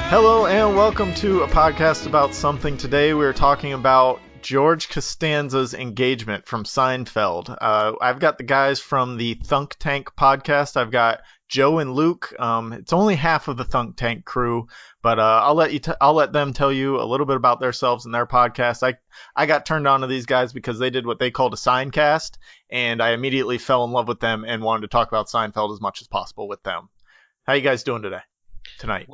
Hello and welcome to a podcast about something. Today we're talking about George Costanza's engagement from Seinfeld. I've got the guys from the Thunk podcast. I've got Joe and Luke. It's only half of the Thunk crew, but I'll let them tell you a little bit about themselves and their podcast. I got turned on to these guys because they did what they called a Seincast, and I immediately fell in love with them and wanted to talk about Seinfeld as much as possible with them. How you guys doing tonight?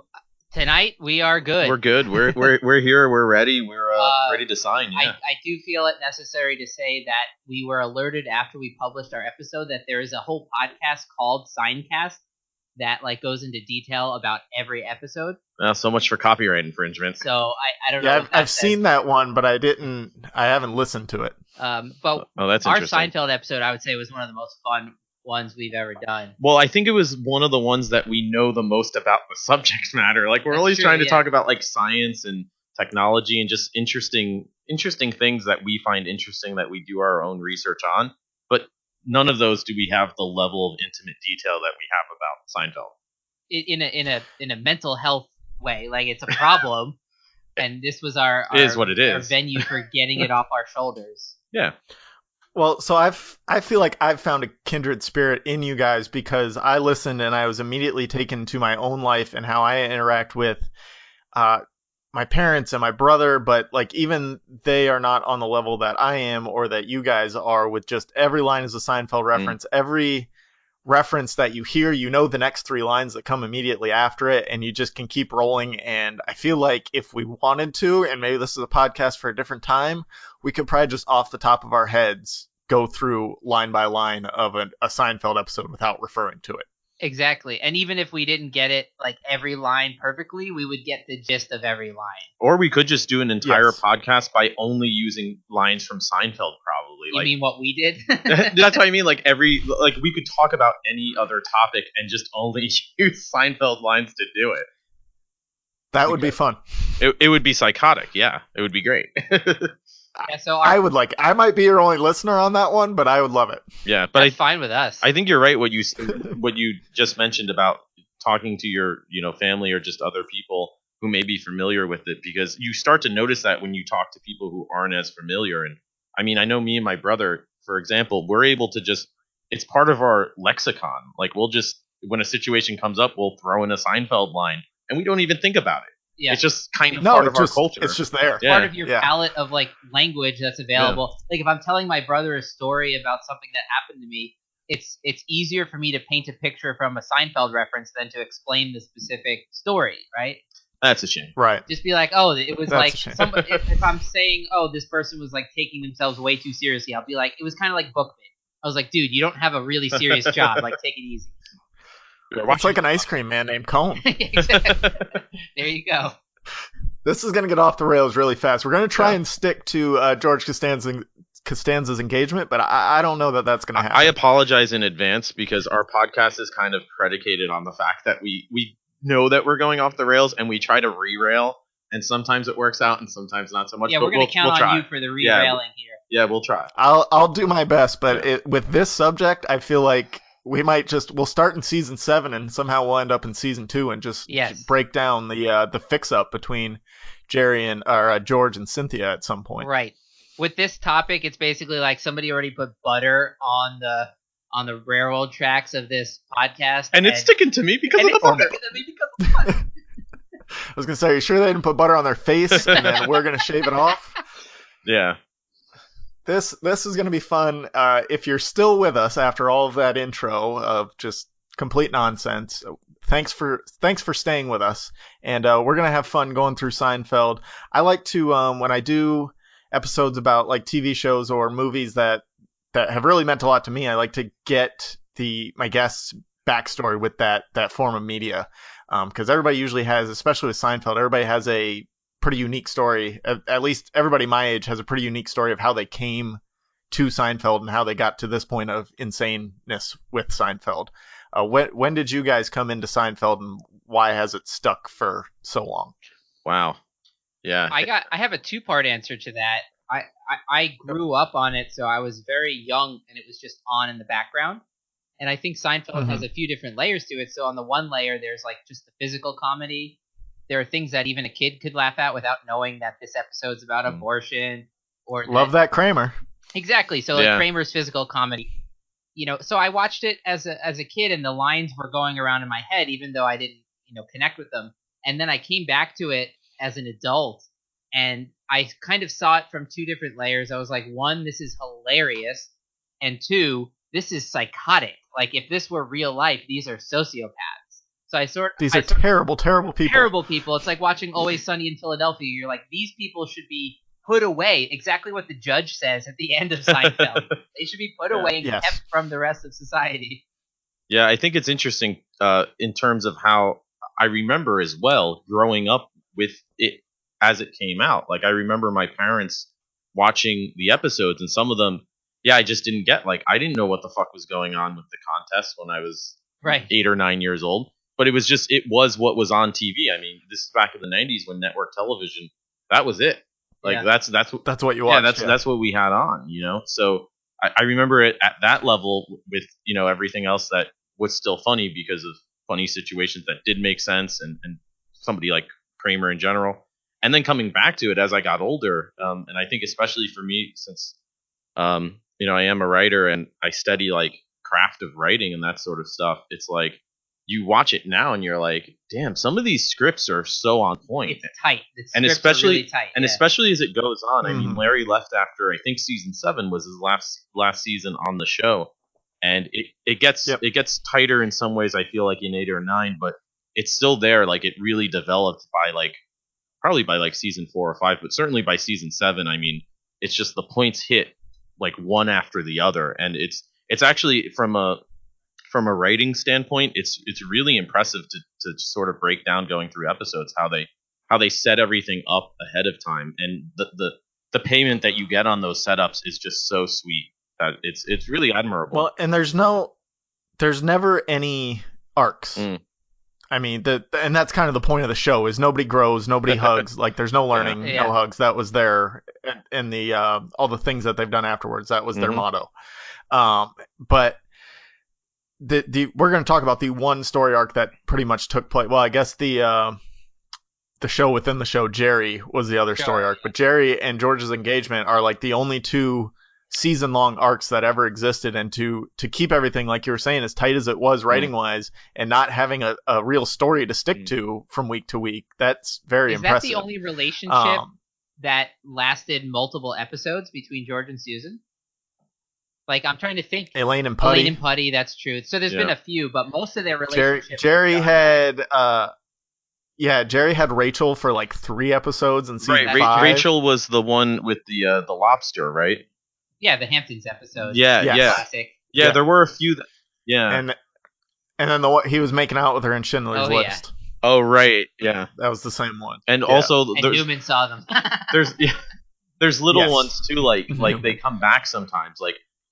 Tonight we are good. We're good. We're here. We're ready. We're ready to sign. Yeah. I do feel it necessary to say that we were alerted after we published our episode that there is a whole podcast called Seincast that goes into detail about every episode. So much for copyright infringement. So I don't know. Yeah, I've seen that one, but I haven't listened to it. But that's our interesting. Seinfeld episode, I would say, was one of the most fun ones we've ever done. Well, I think it was one of the ones that we know the most about the subject matter. We're always trying to talk about science and technology and just interesting things that we find interesting that we do our own research on. But none of those do we have the level of intimate detail that we have about Seinfeld. In a mental health way, it's a problem, and this was our is what it is. Our venue for getting it off our shoulders. Yeah. Well, so I feel like I've found a kindred spirit in you guys because I listened and I was immediately taken to my own life and how I interact with my parents and my brother, but even they are not on the level that I am or that you guys are with just every line is a Seinfeld reference. Every reference that you hear, the next three lines that come immediately after it, and you just can keep rolling. And I feel like if we wanted to, and maybe this is a podcast for a different time, we could probably just off the top of our heads go through line by line of a Seinfeld episode without referring to it. Exactly. And even if we didn't get it every line perfectly, we would get the gist of every line. Or we could just do an entire podcast by only using lines from Seinfeld, probably. You mean what we did? That's what I mean. We could talk about any other topic and just only use Seinfeld lines to do it. That would be fun. It would be psychotic. Yeah, it would be great. Yeah, so I might be your only listener on that one, but I would love it. Yeah, but that's fine with us. I think you're right. What you just mentioned about talking to your family or just other people who may be familiar with it, because you start to notice that when you talk to people who aren't as familiar. And I mean, I know me and my brother, for example, we're able to it's part of our lexicon. We'll just, when a situation comes up, we'll throw in a Seinfeld line and we don't even think happened it. Yeah. It's just kind of part of our culture. It's just there. It's part of your palette of language that's available. Yeah. If I'm telling my brother a story about something that happened to me, it's easier for me to paint a picture from a Seinfeld reference than to explain the specific story, right? That's a shame. Right. Just be it was somebody. If I'm saying, this person was taking themselves way too seriously, I'll be it was kind of like Bookman. I was dude, you don't have a really serious job. Take it easy. It's like an ice cream man named Cone. There you go. This is going to get off the rails really fast. We're going to try and stick to George Costanza's engagement, but I don't know that that's going to happen. I apologize in advance because our podcast is kind of predicated on the fact that we know that we're going off the rails and we try to re-rail, and sometimes it works out and sometimes not so much. Yeah, we're going to count on you for the re-railing here. Yeah, we'll try. I'll do my best, but with this subject, I feel like we'll start in season 7 and somehow we'll end up in season 2 and just break down the fix up between Jerry and George and Cynthia at some point. Right. With this topic, it's basically somebody already put butter on the railroad tracks of this podcast, and it's sticking to me because of the butter. I was gonna say, are you sure they didn't put butter on their face and then we're gonna shave it off? Yeah. This is going to be fun. If you're still with us after all of that intro of just complete nonsense, thanks for staying with us. And we're going to have fun going through Seinfeld. I like to, when I do episodes about TV shows or movies that have really meant a lot to me, I like to get my guests' backstory with that form of media. Because everybody usually has, especially with Seinfeld, everybody has a pretty unique story. At least everybody my age has a pretty unique story of how they came to Seinfeld and how they got to this point of insaneness with Seinfeld. When did you guys come into Seinfeld and why has it stuck for so long? Wow. Yeah. I have a 2-part answer to that. I grew up on it, so I was very young and it was just on in the background. And I think Seinfeld has a few different layers to it. So on the one layer, there's just the physical comedy. there are things that even a kid could laugh at without knowing that this episode's about abortion or Love that Kramer. Exactly. So like Kramer's physical comedy. So I watched it as a kid, and the lines were going around in my head, even though I didn't, connect with them. And then I came back to it as an adult, and I kind of saw it from two different layers. I was like, one, this is hilarious, and two, this is psychotic. Like, if this were real life, these are sociopaths. So these are terrible, terrible people. Terrible people. It's like watching Always Sunny in Philadelphia. You're like, these people should be put away. Exactly what the judge says at the end of Seinfeld. They should be put away and kept from the rest of society. Yeah, I think it's interesting in terms of how I remember as well growing up with it as it came out. Like, I remember my parents watching the episodes, and some of them, I just didn't get. Like, I didn't know what the fuck was going on with the contest when I was 8 or 9 years old. But it was what was on TV. I mean, this is back in the 90s when network television, that was it. Like, that's what you watched. That's what we had on, So I remember it at that level with, everything else that was still funny because of funny situations that did make sense and somebody like Kramer in general. And then coming back to it as I got older, and I think especially for me, since, I am a writer and I study like craft of writing and that sort of stuff, it's like, you watch it now and you're like, damn, some of these scripts are so on point. It's tight. And especially, really tight, especially as it goes on. I mean, Larry left after, I think season 7 was his last season on the show. And it gets tighter in some ways, I feel like, in 8 or 9, but it's still there. Like, it really developed probably by season 4 or 5, but certainly by season 7. I mean, it's just the points hit like one after the other. And it's actually from a writing standpoint, it's really impressive to sort of break down going through episodes how they set everything up ahead of time, and the payment that you get on those setups is just so sweet that it's really admirable. Well, and there's never any arcs. I mean, and that's kind of the point of the show is nobody grows, nobody hugs. Like, there's no learning, no hugs. That was their and the all the things that they've done afterwards. That was their motto. But we're going to talk about the one story arc that pretty much took place. Well, I guess the show within the show, Jerry, was the other story arc. But Jerry and George's engagement are like the only 2 season-long arcs that ever existed. And to keep everything, like you were saying, as tight as it was writing-wise, and not having a real story to stick to from week to week, that's very impressive. Is that the only relationship that lasted multiple episodes between George and Susan? Like, I'm trying to think. Elaine and Putty, that's true. So there's been a few, but most of their relationships. Jerry had Rachel for like 3 episodes in season 5. Rachel was the one with the lobster, right? Yeah, the Hamptons episode. Yeah. Classic. Yeah, there were a few. And then he was making out with her in Schindler's List. Oh, right. Yeah, that was the same one. And also, Newman saw them. there's little ones too. Like they come back sometimes.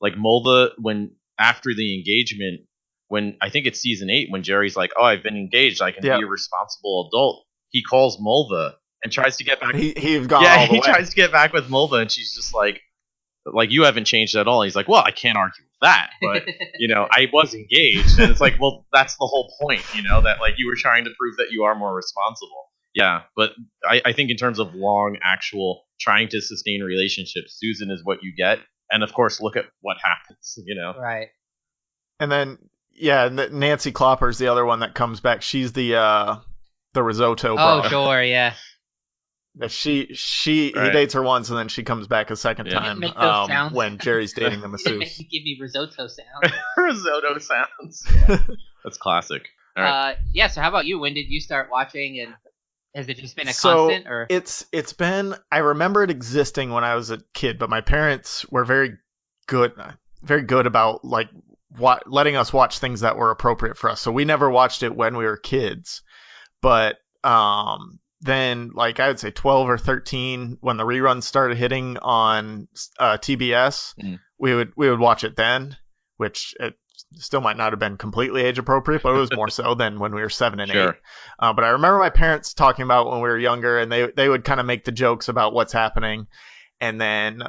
Like Mulva, when after the engagement, when I think it's season 8, when Jerry's like, "Oh, I've been engaged, I can be a responsible adult." He calls Mulva and tries to get back. He's gone all the way. Tries to get back with Mulva, and she's just like, "You haven't changed at all." And he's like, "Well, I can't argue with that, but I was engaged," and it's like, well, that's the whole point, that like you were trying to prove that you are more responsible. Yeah, but I think in terms of long, actual trying to sustain relationships, Susan is what you get. And of course, look at what happens, Right. And then, Nancy Klopper's the other one that comes back. She's the risotto bro. Oh, sure, yeah. He dates her once, and then she comes back a second time when Jerry's dating the masseuse. Give me risotto sounds. Risotto sounds. That's classic. All right. So how about you? When did you start watching, and has it just been a constant? Or it's been. I remember it existing when I was a kid, but my parents were very good about like letting us watch things that were appropriate for us. So we never watched it when we were kids, but then like I would say 12 or 13 when the reruns started hitting on TBS, we would watch it then, which it still might not have been completely age appropriate, but it was more so than when we were 7 and 8. But I remember my parents talking about when we were younger, and they would kind of make the jokes about what's happening. And then,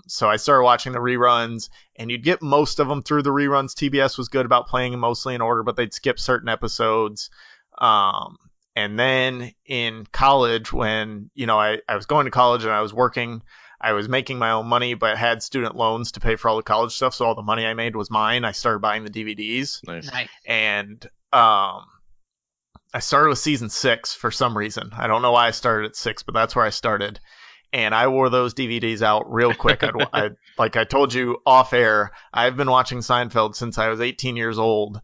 so I started watching the reruns, and you'd get most of them through the reruns. TBS was good about playing them mostly in order, but they'd skip certain episodes. And then in college, when, I was going to college and I was working, I was making my own money, but had student loans to pay for all the college stuff. So all the money I made was mine. I started buying the DVDs. Nice. And I started with season 6 for some reason. I don't know why I started at 6, but that's where I started. And I wore those DVDs out real quick. Like I told you off air, I've been watching Seinfeld since I was 18 years old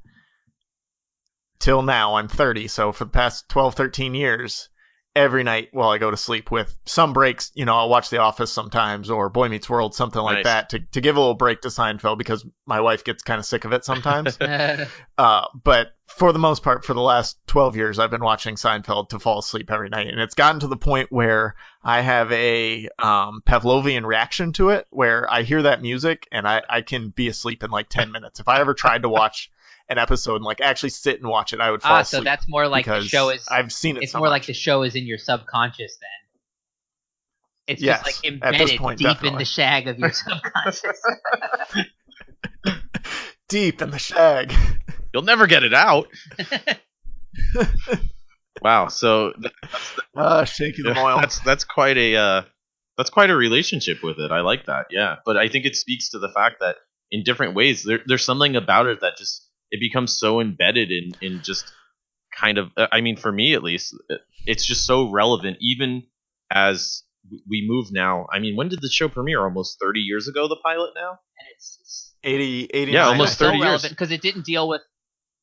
till now. I'm 30. So for the past 12, 13 years, every night while I go to sleep, with some breaks, I'll watch The Office sometimes or Boy Meets World, something like that, to give a little break to Seinfeld because my wife gets kind of sick of it sometimes. But for the most part, for the last 12 years, I've been watching Seinfeld to fall asleep every night. And it's gotten to the point where I have a Pavlovian reaction to it, where I hear that music and I can be asleep in like 10 minutes. If I ever tried to watch an episode and like actually sit and watch it, I would fall asleep. So that's more like the show is. I've seen it. It's more like the show is in your subconscious then. It's yes, just like embedded deep definitely. in the shag of your subconscious. Deep in the shag. You'll never get it out. Wow. So shaking the oil. That's quite a relationship with it. I like that. Yeah, but I think it speaks to the fact that in different ways there's something about it that just it becomes so embedded in just kind of. I mean, for me at least, it's just so relevant even as we move now. I mean, when did the show premiere? Almost 30 years ago, the pilot now? And it's 80 yeah, almost 30 years. Because it didn't deal with.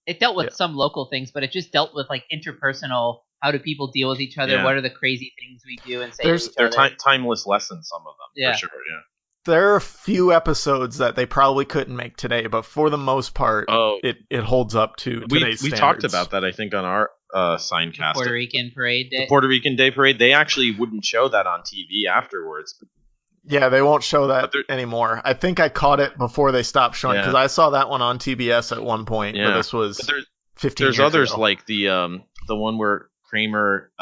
It dealt with some local things, but it just dealt with like interpersonal. How do people deal with each other? Yeah. What are the crazy things we do and say to each They're other? timeless lessons, some of them, for sure. Yeah. There are a few episodes that they probably couldn't make today, but for the most part, it holds up to today's standards. We talked about that, I think, on our Signcast. Puerto Rican Parade Day. The Puerto Rican Day Parade. They actually wouldn't show that on TV afterwards. Yeah, they won't show that anymore. I think I caught it before they stopped showing, because I saw that one on TBS at one point, but this was 15 years ago. There's others like the one where Kramer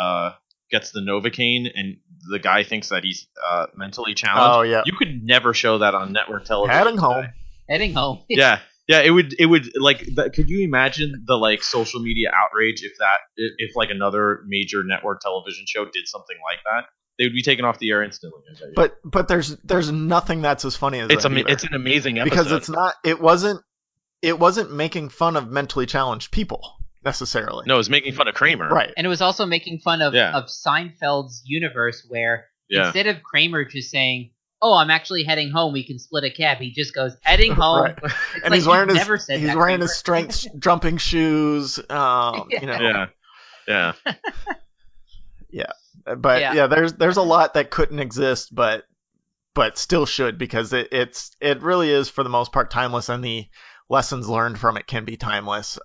gets the Novocaine and the guy thinks that he's mentally challenged. Oh, yeah. You could never show that on network television. Heading home. Yeah. Yeah, it would like. Could you imagine the like social media outrage if like another major network television show did something like that? They would be taken off the air instantly. But there's nothing that's as funny as it's that it's an amazing episode because it's not. It wasn't making fun of mentally challenged people necessarily. No, it was making fun of Kramer. Right. And it was also making fun of Seinfeld's universe, where instead of Kramer just saying, "Oh, I'm actually heading home. We can split a cab," he just goes, "Heading home." Right. And he's wearing his strength jumping shoes. Yeah. Yeah. But there's a lot that couldn't exist, but still should, because it really is for the most part timeless, and the lessons learned from it can be timeless.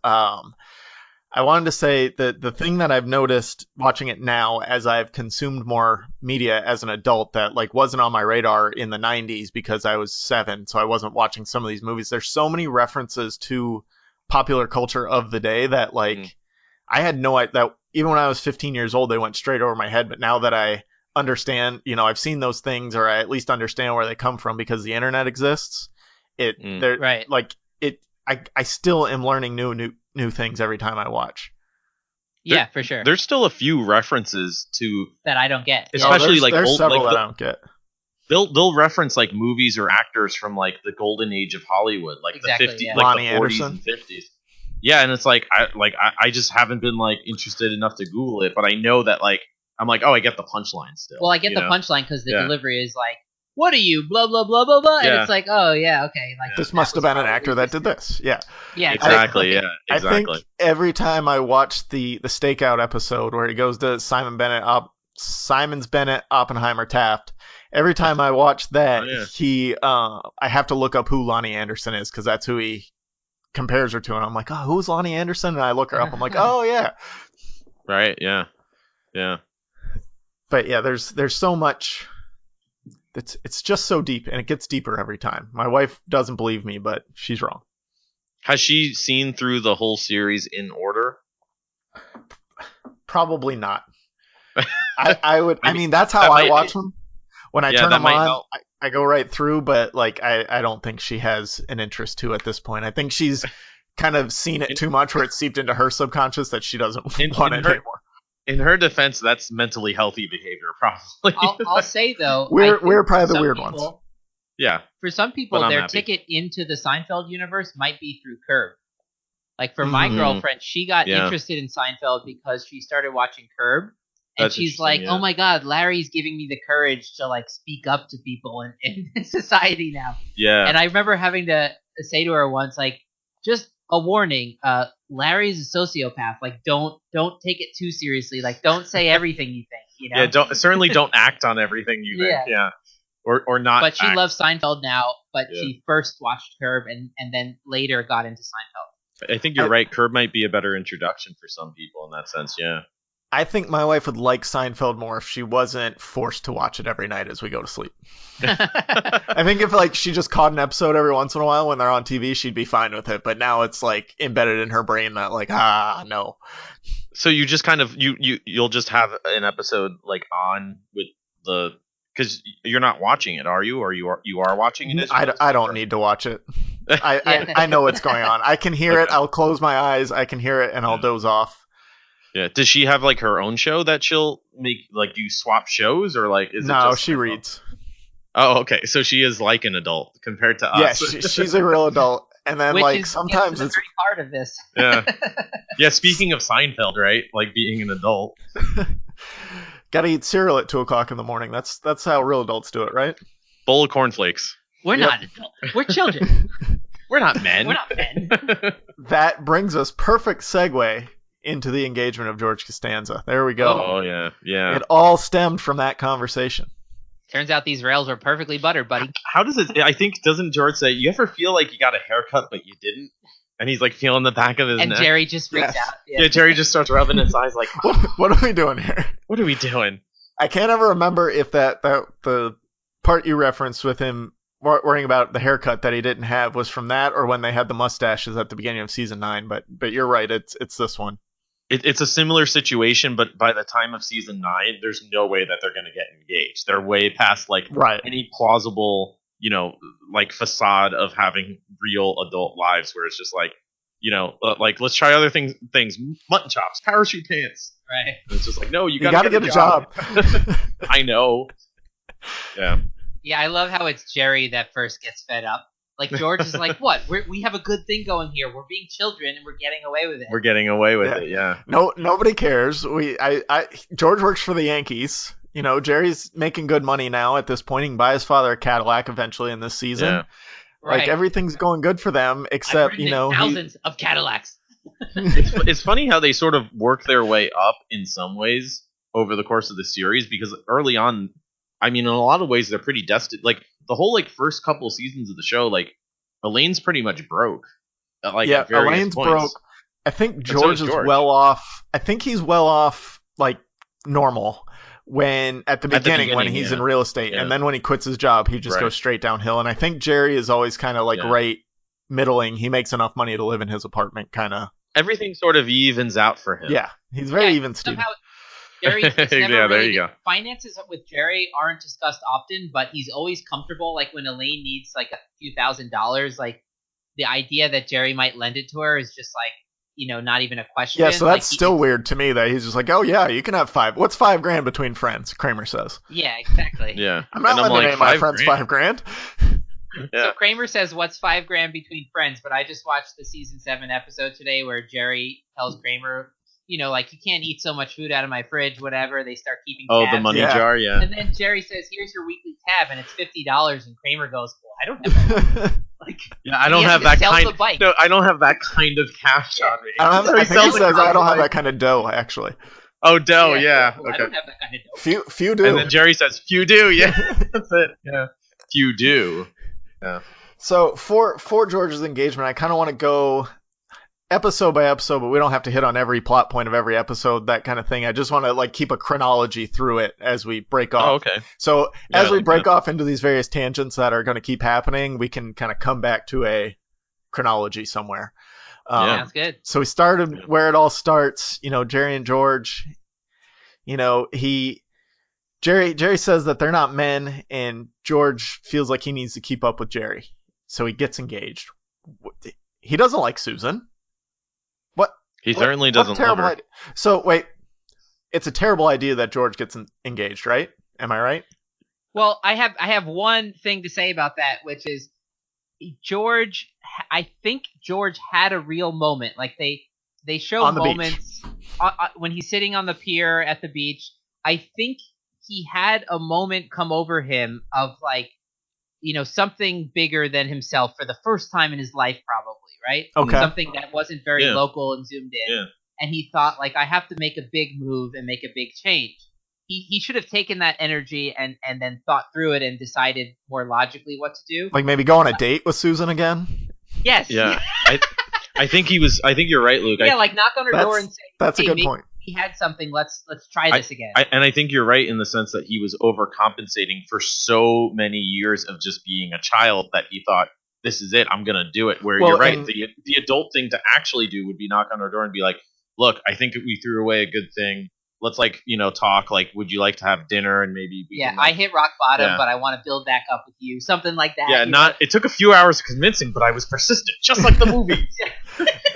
I wanted to say that the thing that I've noticed watching it now, as I've consumed more media as an adult, that like wasn't on my radar in the 90s because I was 7, so I wasn't watching some of these movies. There's so many references to popular culture of the day that like I had no idea that even when I was 15 years old, they went straight over my head. But now that I understand, I've seen those things, or I at least understand where they come from because the internet exists. I still am learning new things every time I watch. Yeah, for sure. There's still a few references to that I don't get, especially there's old, several that I don't get. They'll reference like movies or actors from like the golden age of Hollywood, like the 50s, like Lonnie the 40s and 50s. Yeah, and it's like I just haven't been like interested enough to Google it, but I know that like I'm like, oh, I get the punchline still. Well, I get the punchline because the delivery is like, "What are you? Blah blah blah blah blah," and it's like, oh yeah, okay, like this must have been an actor that did this. Yeah, exactly. I think every time I watch the stakeout episode where he goes to Simon's Bennett Oppenheimer Taft, every time I watch that, I have to look up who Lonnie Anderson is, because that's who he compares her to, and I'm like, oh, who's Lonnie Anderson? And I look her up, I'm like, oh yeah, right, yeah. But yeah, there's so much. It's just so deep, and it gets deeper every time. My wife doesn't believe me, but she's wrong. Has she seen through the whole series in order? Probably not. I would. I mean, that's how I watch them. When I turn them on, I go right through. But like, I don't think she has an interest to at this point. I think she's kind of seen it too much, where it's seeped into her subconscious that she doesn't want it anymore. In her defense, that's mentally healthy behavior, probably. I'll say though, We're probably the some weird people, ones. Yeah. For some But people, I'm their happy. ticket into the Seinfeld universe might be through Curb. Like for my Mhm. girlfriend, she got Yeah. interested in Seinfeld because she started watching Curb, and That's she's interesting, like, yeah. "Oh my God, Larry's giving me the courage to like speak up to people in society now." Yeah. And I remember having to say to her once, like, just a warning, Larry's a sociopath. Like, don't take it too seriously. Like, don't say everything you think. You know? Yeah, certainly don't act on everything you think. Yeah. Or not. But she act. loves Seinfeld now. But Yeah. she first watched Curb and then later got into Seinfeld. I think you're right. Curb might be a better introduction for some people in that sense. Yeah. I think my wife would like Seinfeld more if she wasn't forced to watch it every night as we go to sleep. I think if like she just caught an episode every once in a while when they're on TV, she'd be fine with it. But now it's like embedded in her brain that like no. So you just kind of you'll just have an episode like on with the because you're not watching it, are you? Or you are watching it? I don't need to watch it. I know what's going on. I can hear it. I'll close my eyes. I can hear it, and I'll doze off. Yeah. Does she have like her own show that she'll make? Like, do you swap shows or like? Is No, it just she reads. Oh, okay. So she is like an adult compared to us. Yeah, she's a real adult. And then Which like is sometimes the it's great part of this. Yeah. Yeah. Speaking of Seinfeld, right? Like being an adult. gotta eat cereal at 2:00 in the morning. That's how real adults do it, right? Bowl of cornflakes. We're not adults. We're children. We're not men. We're not men. That brings us perfect segue into the engagement of George Costanza. There we go. Oh yeah, yeah. It all stemmed from that conversation. Turns out these rails are perfectly buttered, buddy. How does it? I think doesn't George say you ever feel like you got a haircut but you didn't? And he's like feeling the back of his And neck. Jerry just freaks Yes. out. Yeah, Jerry just starts rubbing his eyes like, What are we doing here? what are we doing? I can't ever remember if that the part you referenced with him worrying about the haircut that he didn't have was from that or when they had the mustaches at the beginning of season 9. But you're right. It's this one. It's a similar situation, but by the time of season 9, there's no way that they're going to get engaged. They're way past like Right. any plausible, like facade of having real adult lives where it's just like, like let's try other things, mutton chops, parachute pants. Right. And it's just like, no, you You gotta got to get a job. I know. Yeah. Yeah, I love how it's Jerry that first gets fed up. Like George is like, "What? We have a good thing going here. We're being children and we're getting away with it." We're getting away with Yeah. it, yeah. No, nobody cares. George works for the Yankees. Jerry's making good money now at this point. He can buy his father a Cadillac eventually in this season. Yeah. Right. Like everything's going good for them, except I've ridden in thousands of Cadillacs. It's funny how they sort of work their way up in some ways over the course of the series because early on, I mean, in a lot of ways, they're pretty destined. Like the whole first couple seasons of the show, like Elaine's pretty much broke. At various Elaine's points. broke. I think so George is is George. well off. I think he's well off, like normal. When at the beginning when he's in real estate, Yeah. and then when he quits his job, he just Right. goes straight downhill. And I think Jerry is always kind of like right middling. He makes enough money to live in his apartment, kind of. Everything sort of evens out for him. Yeah, he's very even, Steve. Somehow, Jerry, it's never Yeah, there really, you go. finances with Jerry aren't discussed often, but he's always comfortable. Like when Elaine needs like a few $1,000s, like the idea that Jerry might lend it to her is just like, not even a question. Yeah, so that's like, still weird to me that he's just like, oh yeah, you can have $5. What's $5,000 between friends? Kramer says. Yeah, exactly. Yeah. I'm not And lending any of my friends $5,000. $5,000. Yeah. So Kramer says, "What's $5,000 between friends?" But I just watched the season 7 episode today where Jerry tells Kramer, like you can't eat so much food out of my fridge, whatever. They start keeping Oh, tabs. the money Yeah. jar, yeah. And then Jerry says, "Here's your weekly tab," and it's $50. And Kramer goes, "Well, I don't have that." Like, Yeah, I don't he has have to that sell kind. the bike. No, I don't have that kind of cash on me. I So he think he sells says, the I don't have bike. that kind of dough, actually. Oh, dough, yeah. well, I Okay. don't have that kind of dough. Few do. And then Jerry says, "Few do." Yeah, that's it. Yeah, few do. Yeah. So for George's engagement, I kind of want to go episode by episode, but we don't have to hit on every plot point of every episode, that kind of thing. I just want to keep a chronology through it as we break off. Oh, okay. So Yeah, as I we like break that. off into these various tangents that are going to keep happening, we can kind of come back to a chronology somewhere. Yeah. Sounds good. So we started where it all starts. Jerry and George. Jerry says that they're not men, and George feels like he needs to keep up with Jerry, so he gets engaged. He doesn't like Susan. What? He certainly What doesn't love terrible her. idea. So wait, it's a terrible idea that George gets engaged, right? Am I right? Well, I have one thing to say about that, which is George. I think George had a real moment. Like they show On the moments when he's sitting on the pier at the beach. I think he had a moment come over him of like, something bigger than himself for the first time in his life, probably, right? Okay. Something that wasn't very Yeah. local and zoomed in. Yeah. And he thought, like, I have to make a big move and make a big change. He should have taken that energy and then thought through it and decided more logically what to do. Like maybe go on a date with Susan again? Yes. Yeah. I think you're right, Luke. Yeah, like knock on her door and say, That's a hey, good maybe point. he had something. Let's try this again. And I think you're right in the sense that he was overcompensating for so many years of just being a child that he thought, this is it, I'm going to do it. Where Well, you're right. and- The adult thing to actually do would be knock on her door and be like, look, I think we threw away a good thing. Let's talk. Like, would you like to have dinner? And maybe we yeah, can, I hit rock bottom, Yeah. but I want to build back up with you. Something like that. Yeah, it took a few hours of convincing, but I was persistent, just like the movie.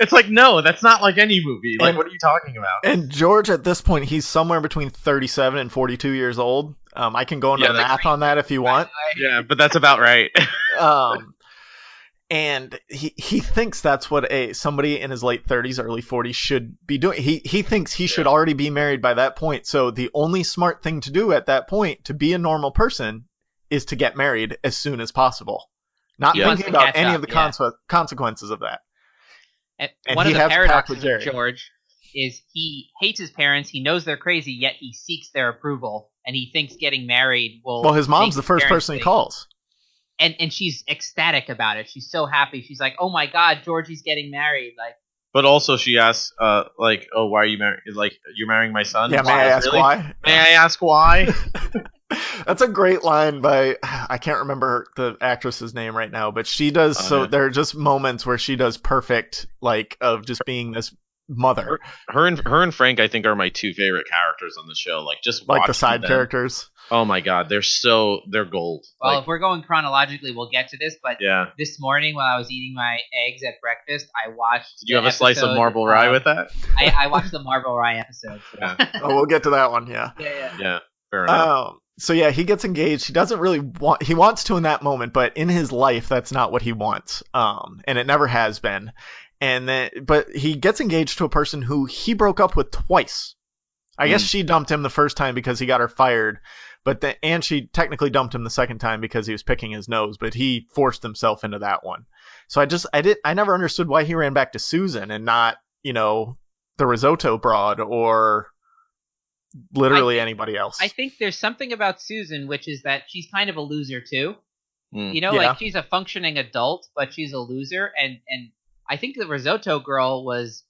It's like, no, that's not like any movie. Like, And- what are you talking about? And George, at this point, he's somewhere between 37 and 42 years old. I can go into Yeah, the that's math on that if you want. Yeah, but that's about right. And he thinks that's what somebody in his late 30s, early 40s should be doing. He thinks he should already be married by that point. So the only smart thing to do at that point to be a normal person is to get married as soon as possible. Not Yeah. thinking about Catch any up, of the yeah. consequences of that. And And one he of the has a pact paradoxes with Jerry. of George is he hates his parents. He knows they're crazy, yet he seeks their approval, and he thinks getting married will. Well, his mom's make the first parents person he think- calls. and she's ecstatic about it. She's so happy. She's like, "Oh my God, Georgie's getting married!" Like, But also, she asks, oh, why are you marrying? Like, you're marrying my son? Yeah, may I ask Really? why? May I ask why? That's a great line by, I can't remember the actress's name right now, but she does, yeah. there are just moments where she does perfect, like, of just being this mother. Her and Frank, I think, are my two favorite characters on the show. Like, just Like the watching side them. characters. Oh my God, they're gold. well, Like, if we're going chronologically, we'll get to this. But yeah. this morning, while I was eating my eggs at breakfast, I watched. Did you have a slice of marble rye with that? I watched the Marble Rye episode. So. Yeah. Oh, we'll get to that one, yeah. Yeah. Yeah, fair enough. So yeah, he gets engaged. He doesn't really want, he wants to in that moment, but in his life, that's not what he wants. And it never has been. But he gets engaged to a person who he broke up with twice. I guess she dumped him the first time because he got her fired, and she technically dumped him the second time because he was picking his nose, but he forced himself into that one. So I never understood why he ran back to Susan and not, the risotto broad or literally anybody else. I think there's something about Susan, which is that she's kind of a loser too. Mm. Like she's a functioning adult, but she's a loser, and I think the risotto girl was,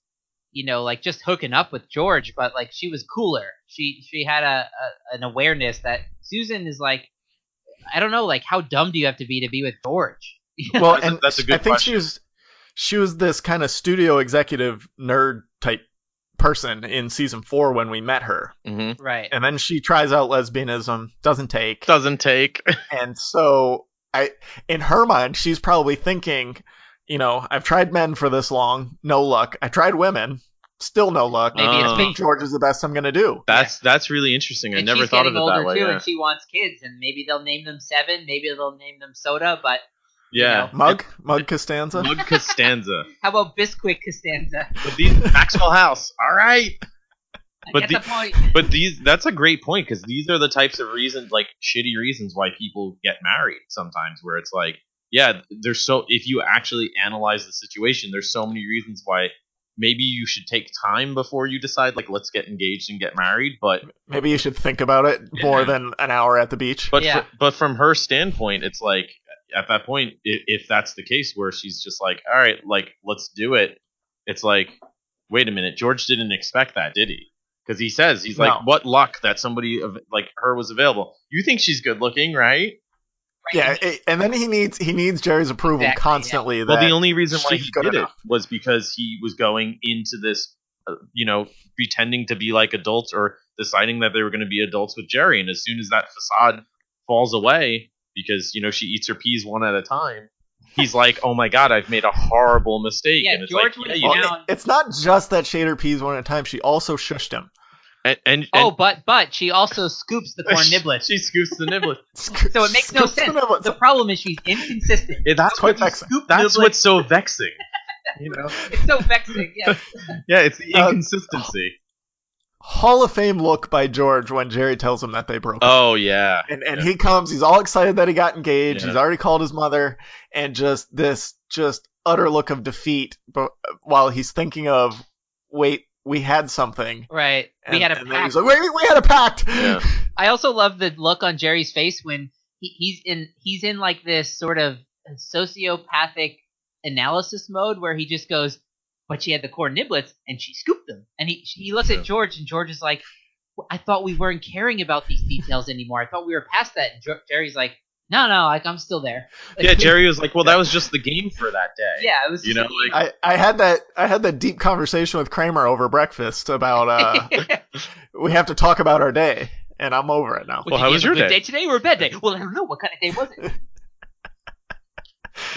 like just hooking up with George, but like she was cooler. She had an awareness that Susan is like, I don't know, like how dumb do you have to be with George? Well, That's a- and that's a good I think question. she was this kind of studio executive nerd type person in season 4 when we met her, Mm-hmm. Right. and then she tries out lesbianism, doesn't take, Doesn't take. and so in her mind, she's probably thinking, I've tried men for this long, no luck. I tried women, still no luck. Maybe it's I think me. George is the best I'm gonna do. That's really interesting. I And never she's thought of getting it that older way. too, Yeah. and she wants kids, and maybe they'll name them Seven, maybe they'll name them Soda, but Yeah. Mug Costanza. Mug Costanza. how about Bisquick Costanza? But these Maxwell House. All right. I But get the point. But that's a great point because these are the types of reasons, like shitty reasons, why people get married sometimes. Where it's like, yeah, if you actually analyze the situation, there's so many reasons why maybe you should take time before you decide, like, let's get engaged and get married. But Maybe you should think about it more than an hour at the beach. Yeah. but from her standpoint, it's like at that point, if that's the case, where she's just like, all right, like let's do it. It's like, wait a minute, George didn't expect that, did he? Because he says he's No. like, what luck that somebody like her was available. You think she's good looking, right? Yeah, and then he needs Jerry's approval Exactly, constantly. Well, that the only reason why she's he good did enough. it was because he was going into this, pretending to be like adults or deciding that they were going to be adults with Jerry. And as soon as that facade falls away, because she eats her peas one at a time, he's like, "Oh my God, I've made a horrible mistake." Yeah, and it's George like, was yeah, down. It's not just that she ate her peas one at a time. She also shushed him. And but she also scoops the corn niblets. She scoops the niblets. So it makes no sense. The problem is she's inconsistent. That's quite vexing. That's what's so vexing. It's so vexing. Yeah. Yeah, it's the inconsistency. Hall of Fame look by George when Jerry tells him that they broke up. Oh yeah. And he comes, he's all excited that he got engaged. Yeah. He's already called his mother, and just utter look of defeat. But while he's thinking of, wait, we had something. Right. We had a pact. He's like, wait, we had a pact. Yeah. I also love the look on Jerry's face when he's in like this sort of sociopathic analysis mode where he just goes, but she had the corn niblets and she scooped them. And he looks at George, and George is like, I thought we weren't caring about these details anymore. I thought we were past that. And Jerry's like, no, like I'm still there. Like, Yeah, Jerry was like, well, that was just the game for that day. Yeah, it was. I had that deep conversation with Kramer over breakfast about we have to talk about our day, and I'm over it now. Well, how was your day? day Today or a bad day? Well, I don't know. What kind of day was it?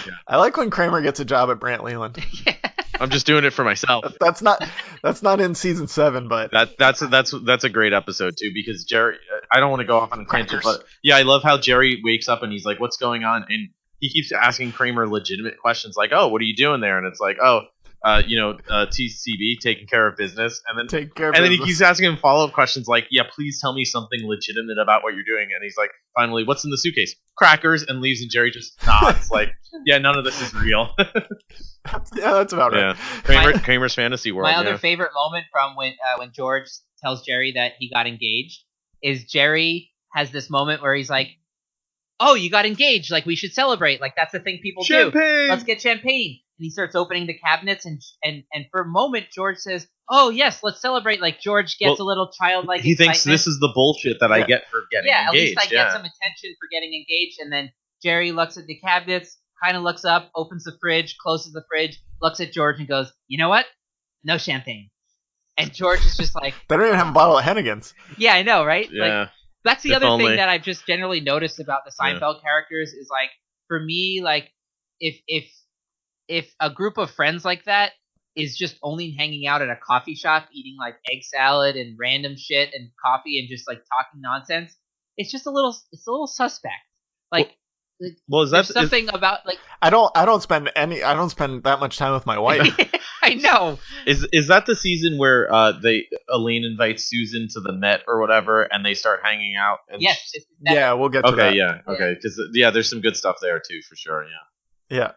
Yeah. I like when Kramer gets a job at Brant Leland. Yeah. I'm just doing it for myself. That's not in season 7, but That's a great episode too, because Jerry. I don't want to go off on a tangent, but yeah, I love how Jerry wakes up and he's like, "What's going on?" And he keeps asking Kramer legitimate questions like, "Oh, what are you doing there?" And it's like, "Oh, TCB, taking care of business," and then he keeps asking him follow-up questions like, "Yeah, please tell me something legitimate about what you're doing." And he's like, finally, "What's in the suitcase?" "Crackers," and leaves, and Jerry just nods like, "Yeah, none of this is real." Yeah, that's about right. Kramer's fantasy world. My other favorite moment from when George tells Jerry that he got engaged is Jerry has this moment where he's like, "Oh, you got engaged. Like, we should celebrate. Like, that's the thing people do. Let's get champagne." And he starts opening the cabinets, and for a moment, George says, "Oh, yes, let's celebrate." Like, George gets a little childlike He excitement. thinks this is the bullshit that I get for getting engaged. At least I get some attention for getting engaged. And then Jerry looks at the cabinets, kind of looks up, opens the fridge, closes the fridge, looks at George and goes, "You know what? No champagne." And George is just like... They don't even have a bottle of Hennigan's. Yeah, I know, right? Yeah. Like, that's the other thing that I've just generally noticed about the Seinfeld characters is, like, for me, like, if a group of friends like that is just only hanging out at a coffee shop eating, like, egg salad and random shit and coffee and just, like, talking nonsense, it's just a little suspect. Like... Well, there's something about, like, I don't spend that much time with my wife. I know. Is that the season where Elaine invites Susan to the Met or whatever, and they start hanging out? And yes. Yeah, we'll get to that. Okay, because there's some good stuff there too, for sure. Yeah. Yeah.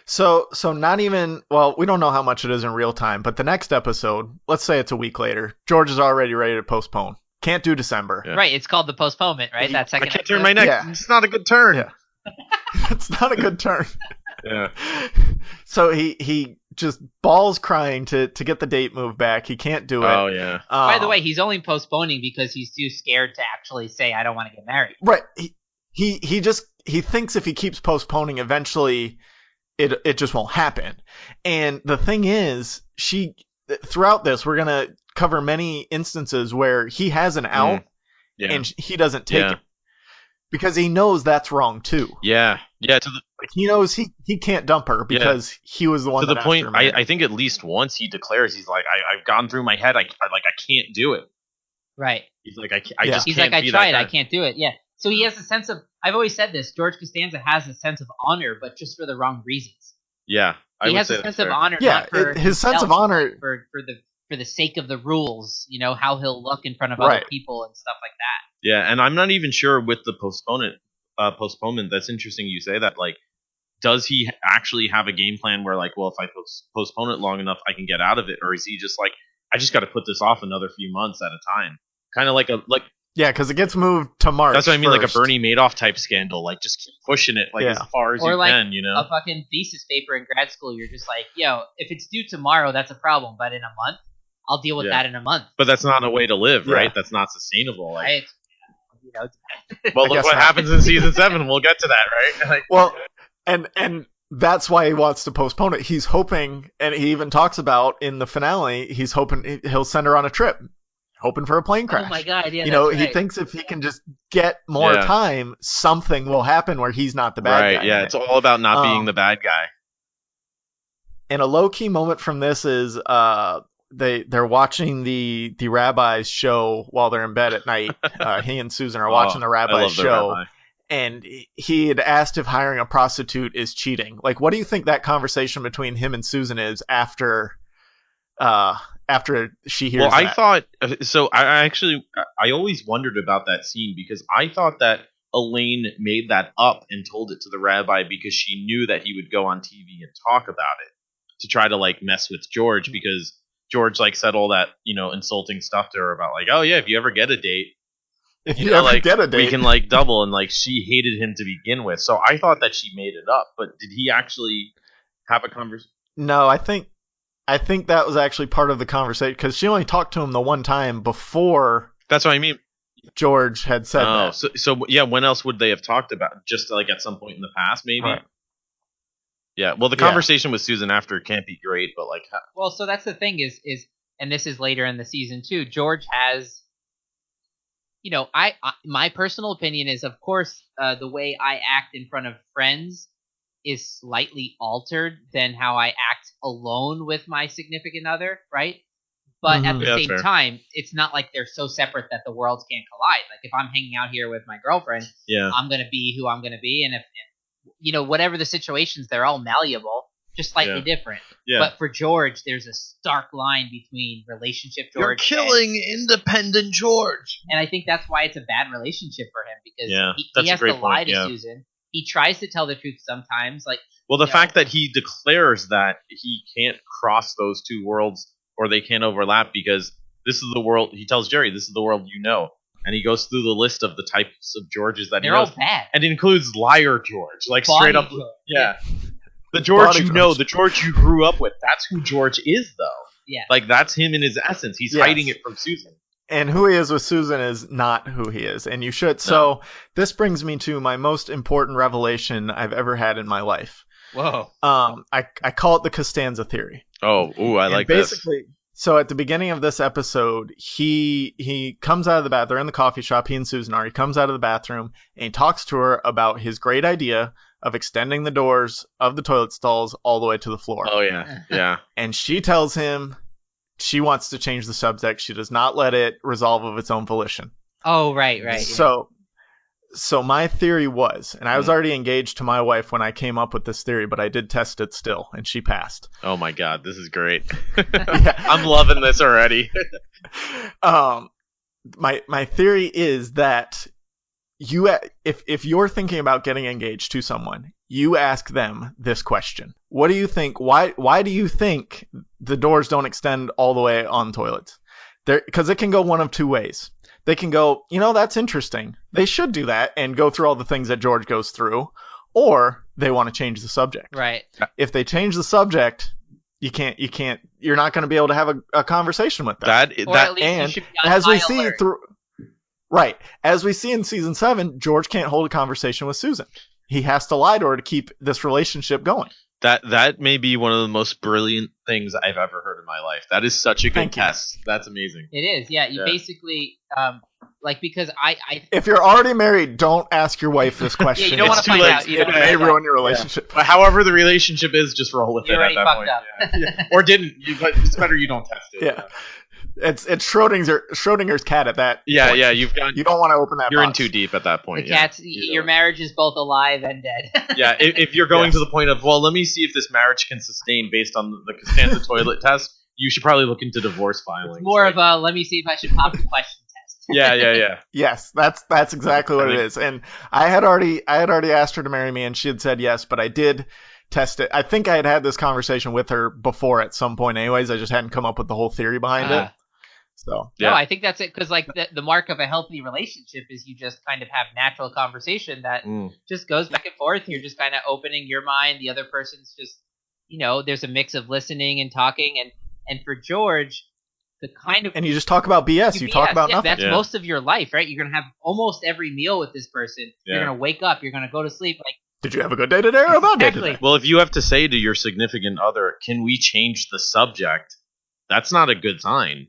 So not even, well, we don't know how much it is in real time, but the next episode, let's say it's a week later, George is already ready to postpone. Can't do December. Yeah. Right. It's called the postponement, right? That second. I can't turn my neck. Yeah. It's not a good turn. Yeah. It's not a good turn. Yeah. So he just bawls crying to get the date moved back. He can't do it. Oh yeah. By the way, he's only postponing because he's too scared to actually say, "I don't want to get married." Right. He thinks if he keeps postponing, eventually it just won't happen. And the thing is, throughout this, we're gonna cover many instances where he has an out and he doesn't take it. Because he knows that's wrong too. Yeah. He knows he can't dump her because he was the one. To the point, I think at least once he declares, he's like, I've gone through my head. I can't do it. Right. He's like, I just He's can't. He's like, be I tried. that I can't do it. Yeah. So he has a sense of. I've always said this. George Costanza has a sense of honor, but just for the wrong reasons. Yeah. He has a sense of honor. Yeah. Not for his sense of honor for the sake of the rules. You know how he'll look in front of other people and stuff like that. Yeah, and I'm not even sure with the postponement. That's interesting you say that. Like, does he actually have a game plan where, like, well, if I postpone it long enough, I can get out of it, or is he just like, I just got to put this off another few months at a time, kind of like yeah, because it gets moved to March. That's what I mean, first. like a Bernie Madoff type scandal, like just keep pushing it as far as you can, you know. A fucking thesis paper in grad school, you're just like, yo, if it's due tomorrow, that's a problem, but in a month, I'll deal with that in a month. But that's not a way to live, right? That's not sustainable. Like, right. Well, look what happens in season 7. We'll get to that, right? Well, and that's why he wants to postpone it. He's hoping, and he even talks about in the finale, he's hoping he'll send her on a trip, hoping for a plane crash. Oh my god! Yeah, he thinks if he can just get more time, something will happen where he's not the bad guy. Right? Yeah, it's all about not being the bad guy. And a low key moment from this is they're watching the rabbi's show while they're in bed at night. He and Susan are watching the I rabbi's love the show. rabbi. And he had asked if hiring a prostitute is cheating. Like, what do you think that conversation between him and Susan is after she hears Well, I that? thought so. I always wondered about that scene because I thought that Elaine made that up and told it to the rabbi because she knew that he would go on TV and talk about it to try to like mess with George because George like said all that insulting stuff to her about like, oh yeah, if you ever get a date, If you ever like, get a date, we can like double, and like she hated him to begin with. So I thought that she made it up, but did he actually have a conversation? No, I think that was actually part of the conversation because she only talked to him the one time before That's what I mean. George had said Oh, that. so yeah. When else would they have talked about? Just like at some point in the past, maybe. Right. Yeah. Well, the Yeah. conversation with Susan after can't be great, but like, Well, so that's the thing is, and this is later in the season too. George has, I my personal opinion is, of course, the way I act in front of friends is slightly altered than how I act alone with my significant other, right? But at Mhm. the Yeah, that's same fair. time, it's not like they're so separate that the worlds can't collide. Like if I'm hanging out here with my girlfriend, yeah, I'm gonna be who I'm gonna be, and if whatever the situations, they're all malleable, just slightly different. yeah. But for George, there's a stark line between relationship George independent George. and I think that's why it's a bad relationship for him because Yeah, he that's a has great to lie point, to yeah. Susan. He tries to tell the truth sometimes, like Well, the you know, fact that he declares that he can't cross those two worlds or they can't overlap because this is the world. He tells Jerry, "This is the world you know," and he goes through the list of the types of Georges that he they're all knows, bad. and it includes liar George, like Body straight up. George. Yeah. The George Body you know, George. the George you grew up with. That's who George is, though. Yeah. Like that's him in his essence. He's Yes. hiding it from Susan. And who he is with Susan is not who he is. And you should. So this brings me to my most important revelation I've ever had in my life. Whoa. I call it the Costanza theory. Oh, ooh, I And like this. basically, so at the beginning of this episode, he comes out of the bathroom. They're in the coffee shop. He and Susan are. He comes out of the bathroom and he talks to her about his great idea of extending the doors of the toilet stalls all the way to the floor. Oh yeah, yeah. And she tells him she wants to change the subject. She does not let it resolve of its own volition. Oh, right. Yeah. So my theory was, and I was already engaged to my wife when I came up with this theory, but I did test it still, and she passed. Oh my God, this is great. Yeah. I'm loving this already. My theory is that if you're thinking about getting engaged to someone, you ask them this question: what do you think? Why do you think the doors don't extend all the way on toilets? Because it can go one of two ways. They can go, that's interesting. They should do that and go through all the things that George goes through, or they want to change the subject. Right. If they change the subject, you're not going to be able to have a conversation with them. Or at least you should be on as high we see alert. as we see in season 7, George can't hold a conversation with Susan. He has to lie to her to keep this relationship going. That may be one of the most brilliant things I've ever heard in my life. That is such a good Thank you. test. That's amazing. It is. Yeah. You basically because I If you're already married, don't ask your wife this question. Yeah, you don't It's want to too find late. out. You It don't may wanna ruin your relationship. But however the relationship is, just roll with You it at already that fucked point. up. Yeah. Or didn't. But it's better you don't test it. Yeah. It's Schrodinger's cat at that Yeah, point. yeah. You've got. You don't want to open that You're in box. too deep at that the point. cat's Yeah. your marriage is both alive and dead. Yeah, if you're going Yes. to the point of, well, let me see if this marriage can sustain based on the Costanza toilet test, you should probably look into divorce filing. It's more of a let me see if I should pop the question test. Yeah. Yes, that's exactly what it is. And I had already asked her to marry me, and she had said yes, but I did test it. I think I had this conversation with her before at some point anyways. I just hadn't come up with the whole theory behind it. So Yeah. No, I think that's it because like the mark of a healthy relationship is you just kind of have natural conversation that just goes back and forth. You're just kind of opening your mind. The other person's just there's a mix of listening and talking and for George, the kind of and you just talk about BS. You talk about nothing. That's Yeah. most of your life, right? You're gonna have almost every meal with this person. Yeah. You're gonna wake up. You're gonna go to sleep. Like Did you have a good day today or a bad day Exactly. today? Well, if you have to say to your significant other, can we change the subject? That's not a good sign.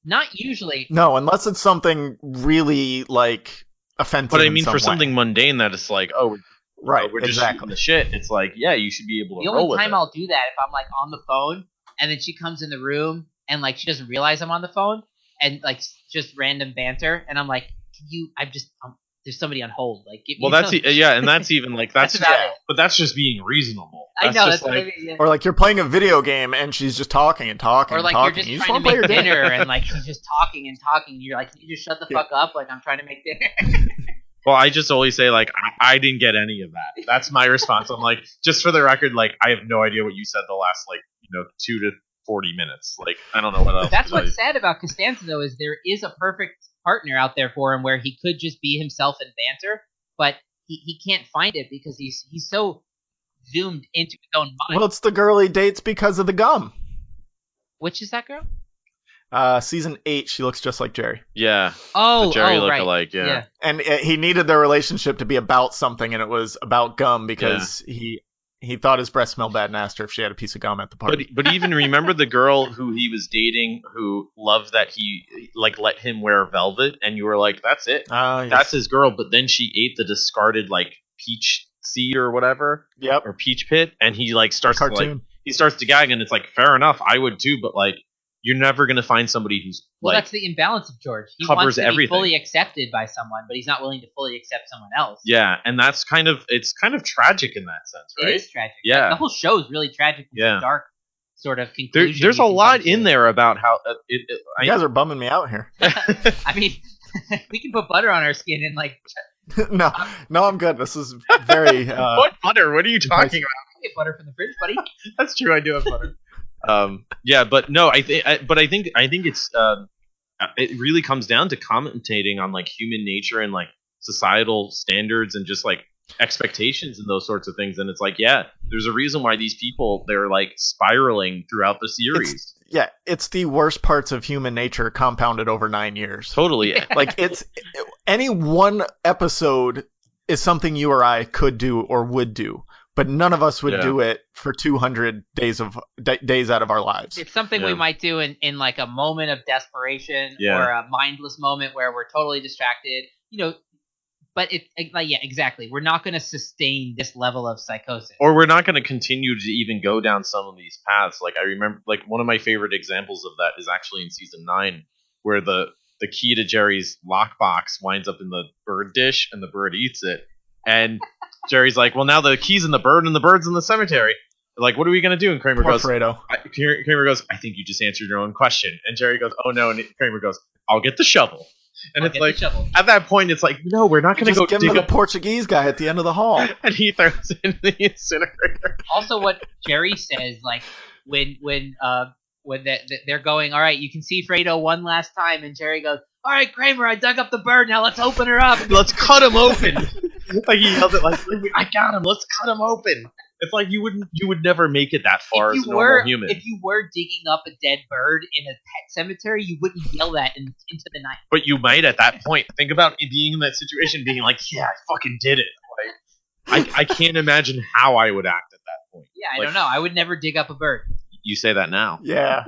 not usually. No, unless it's something really like offensive. But I in mean, some for way. something mundane that it's like, oh, right, we're just exactly. shooting the shit. It's like, yeah, you should be able to The roll only with time it. I'll do that if I'm like on the phone and then she comes in the room and like she doesn't realize I'm on the phone, and like just random banter, and I'm like, there's somebody on hold, like give Well, me that's and that's even like that's about it. but that's just being reasonable. I That's know just that's what I like mean, yeah. Or like you're playing a video game and she's just talking and talking Or like and you're talking. just You trying to wanna play make your game. dinner and like she's just talking and talking. And you're like, can you just shut the fuck up? Like I'm trying to make dinner. Well, I just always say like I didn't get any of that. That's my response. I'm like, just for the record, like I have no idea what you said the last 2 to 40 minutes. Like I don't know what else. That's what's sad about Costanza though, is there is a perfect partner out there for him where he could just be himself and banter, but he can't find it because he's so zoomed into his own mind. Well, it's the girl he dates because of the gum. Which is that girl? Season 8, she looks just like Jerry. Yeah. Oh, The Jerry right. lookalike, yeah. And he needed their relationship to be about something, and it was about gum because he thought his breath smelled bad and asked her if she had a piece of gum at the party. But even remember the girl who he was dating who loved that he like let him wear velvet, and you were like, that's it. Yes. That's his girl. But then she ate the discarded like peach seed or whatever. Yep. Or peach pit, and he like starts to, Cartoon. like he starts to gag, and it's like fair enough, I would too, but like you're never gonna find somebody who's Well, like that's the imbalance of George. He covers wants to everything. be fully accepted by someone, but he's not willing to fully accept someone else. yeah, and that's kind of tragic in that sense, right? It is tragic. Yeah. The whole show is really tragic. It's Yeah. a dark sort of conclusion. There's you a can lot come to. in there about how You guys are bumming me out here. I mean, we can put butter on our skin and like no, I'm good. This is very. what butter? What are you talking about? get butter from the fridge, buddy. That's true. I do have butter. Yeah, but no, I think it's it really comes down to commentating on like human nature and like societal standards and just like expectations and those sorts of things. And it's like, yeah, there's a reason why these people, they're like spiraling throughout the series. It's the worst parts of human nature compounded over 9 years. Totally. Like any one episode is something you or I could do or would do, but none of us would do it for 200 days out of our lives. It's something we might do in like a moment of desperation Yeah. or a mindless moment where we're totally distracted, but exactly. We're not going to sustain this level of psychosis. Or we're not going to continue to even go down some of these paths. Like I remember, like one of my favorite examples of that is actually in season 9, where the key to Jerry's lockbox winds up in the bird dish and the bird eats it. And Jerry's like, well, now the key's in the bird and the bird's in the cemetery. They're like, what are we going to do? And Kramer Poor goes, Fredo. Kramer goes, I think you just answered your own question. And Jerry goes, oh no. And Kramer goes, I'll get the shovel. And it's like, at that point, it's like, no, we're not going to go give him the Portuguese guy at the end of the hall. And he throws in the incinerator. Also, what Jerry says, like when they're going, all right, you can see Fredo one last time, and Jerry goes, all right, Kramer, I dug up the bird. Now let's open her up. Let's cut him open. Like he yells it, like, I got him. Let's cut him open. It's like you would never make it that far as a normal human. If you were digging up a dead bird in a pet cemetery, you wouldn't yell that into the night. But you might at that point. Think about being in that situation, being like, yeah, I fucking did it. Like, I can't imagine how I would act at that point. Yeah, I don't know. I would never dig up a bird. You say that now. Yeah.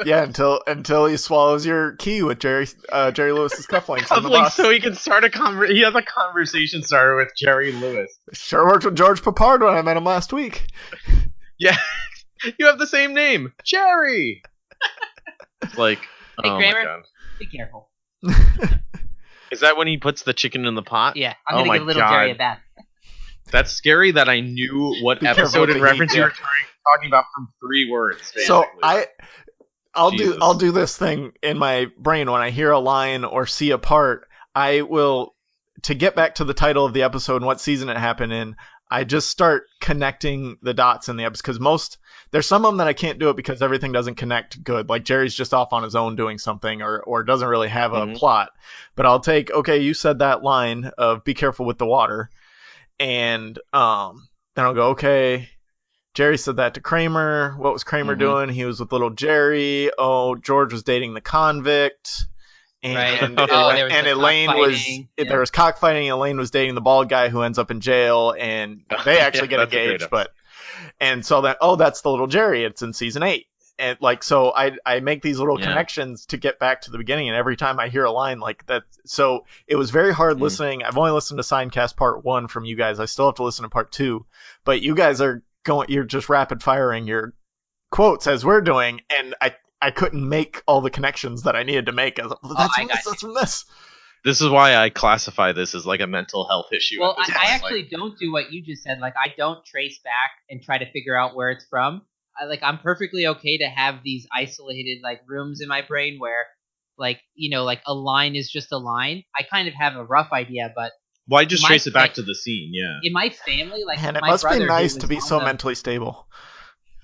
Yeah, until he swallows your key with Jerry Lewis's cufflinks on the bus. So he can start he has a conversation starter with Jerry Lewis. Sure worked with George Papard when I met him last week. Yeah. You have the same name. Jerry. It's like, hey, oh Kramer, my God. be careful. Is that when he puts the chicken in the pot? Yeah, I'm going to give little God. Jerry a bath. That's scary that I knew what Be careful episode with and the reference heat, you yeah. were talking about from 3 words. Basically. So I'll Jesus. do this thing in my brain when I hear a line or see a part. I will, to get back to the title of the episode and what season it happened in, I just start connecting the dots in the episode, because there's some of them that I can't do it because everything doesn't connect good. Like Jerry's just off on his own doing something or doesn't really have a plot. But I'll take, okay, you said that line of be careful with the water. And then I'll go, okay, Jerry said that to Kramer. What was Kramer doing? He was with little Jerry. Oh, George was dating the convict. And, right. and Elaine there was cockfighting. Elaine was dating the bald guy who ends up in jail, and they actually get engaged. And so that's the little Jerry. It's in season 8. And like, so I make these little connections to get back to the beginning. And every time I hear a line like that, so it was very hard listening. I've only listened to Signcast part 1 from you guys. I still have to listen to part 2, but you guys you're just rapid firing your quotes as we're doing. And I couldn't make all the connections that I needed to make. That's from this. That's from this. This is why I classify this as like a mental health issue. Well, I actually don't do what you just said. Like, I don't trace back and try to figure out where it's from. I'm perfectly okay to have these isolated like rooms in my brain where, like, you know, like a line is just a line. I kind of have a rough idea, but why just trace it back to the scene? Yeah. In my family, like, and it my must brother, be nice to be so mentally stable.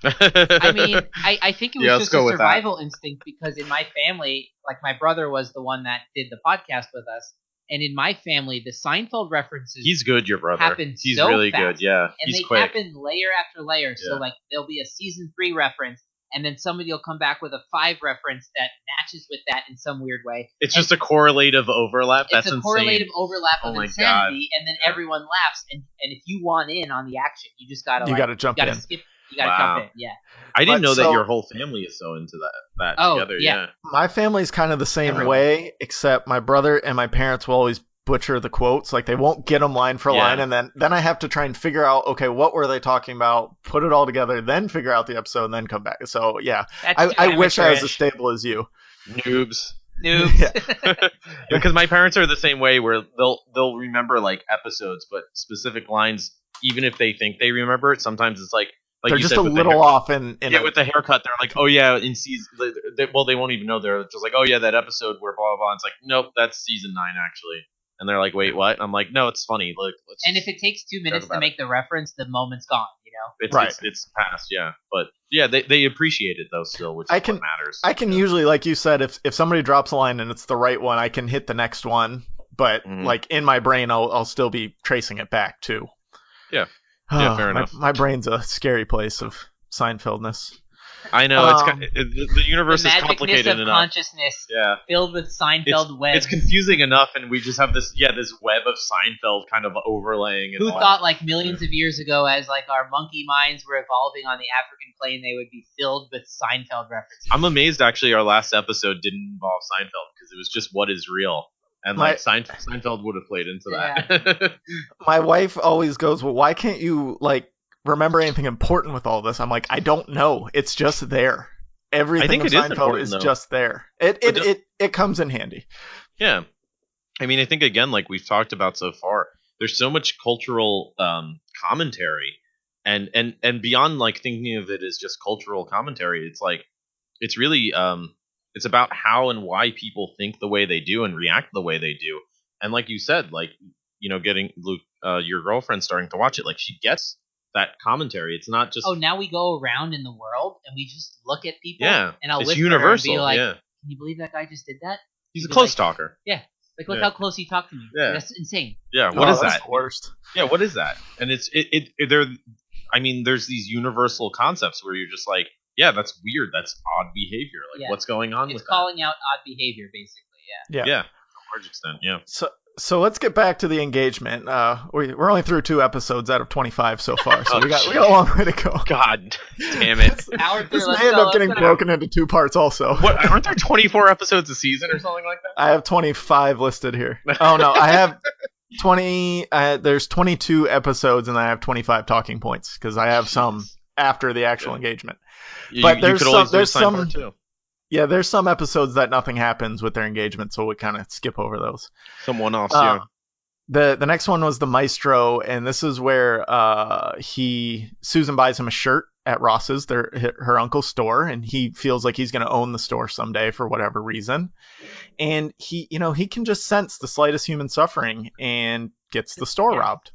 I mean, I think it was just a survival instinct, because in my family, like, my brother was the one that did the podcast with us, and in my family, the Seinfeld references. He's good, your brother. He's so really fast, good, yeah. And he's they quick. happen layer after layer. Yeah. So, like, there'll be a season 3 reference, and then somebody will come back with a 5 reference that matches with that in some weird way. It's just a correlative overlap. That's insane. It's a correlative overlap of insanity, and then everyone laughs. And if you want in on the action, you just gotta jump in. Skip. You gotta jump in. Yeah. I didn't know that your whole family is so into that together. Yeah. My family's kind of the same way, except my brother and my parents will always butcher the quotes. Like, they won't get them line for line, and then I have to try and figure out, okay, what were they talking about, put it all together, then figure out the episode, and then come back. So yeah, I wish I was as stable as you. Noobs. Yeah. Because my parents are the same way, where they'll remember like episodes, but specific lines, even if they think they remember it, sometimes it's like they're just a little off in with the haircut. They're like, oh yeah, in season. They won't even know. They're just like, oh yeah, that episode where blah blah blah. It's like, nope, that's season 9 actually. And they're like, wait, what? And I'm like, no, it's funny. Look, and if it takes 2 minutes to make the reference, the moment's gone. You know, it's past, yeah. But yeah, they appreciate it though still, which is what matters. I can usually, like you said, if somebody drops a line and it's the right one, I can hit the next one. But like in my brain, I'll still be tracing it back too. Yeah. Yeah, fair enough. My brain's a scary place of Seinfeldness. I know the universe is complicated of enough. Consciousness, filled with Seinfeld webs. It's confusing enough, and we just have this web of Seinfeld kind of overlaying. Who thought, like, millions of years ago, as like our monkey minds were evolving on the African plane, they would be filled with Seinfeld references? I'm amazed, actually, our last episode didn't involve Seinfeld, because it was just what is real. And like Seinfeld would have played into that. My wife always goes, well, why can't you like remember anything important with all this? I'm like, I don't know. It's just there. Everything in Seinfeld is just there. It comes in handy. Yeah. I mean, I think, again, like we've talked about so far, there's so much cultural commentary. And beyond like thinking of it as just cultural commentary, it's like, it's really... it's about how and why people think the way they do and react the way they do. And like you said, like, you know, getting Luke, your girlfriend starting to watch it, like, she gets that commentary. It's not just... Oh, now we go around in the world and we just look at people. Yeah, and I'll it's whisper universal, and be like, can you believe that guy just did that? He's a close talker. Yeah. Like, look how close he talked to me. Yeah. That's insane. Yeah, what is that? Worst. Yeah, what is that? And I mean, there's these universal concepts where you're just like, yeah, that's weird. That's odd behavior. Like, what's going on with that? It's calling out odd behavior, basically. Yeah. To a large extent, yeah. So let's get back to the engagement. We're only through 2 episodes out of 25 so far, so we got a long way to go. God damn it! This may end up getting broken into 2 parts also. What? Aren't there 24 episodes a season or something like that? I have 25 listed here. Oh no, I have 20. There's 22 episodes, and I have 25 talking points because I have some after the actual engagement. But there's some too. Yeah, there's some episodes that nothing happens with their engagement, so we kind of skip over those. Some one-offs, yeah. The next one was the Maestro, and this is where Susan buys him a shirt at Ross's, her uncle's store, and he feels like he's going to own the store someday for whatever reason. And he can just sense the slightest human suffering and gets the store robbed.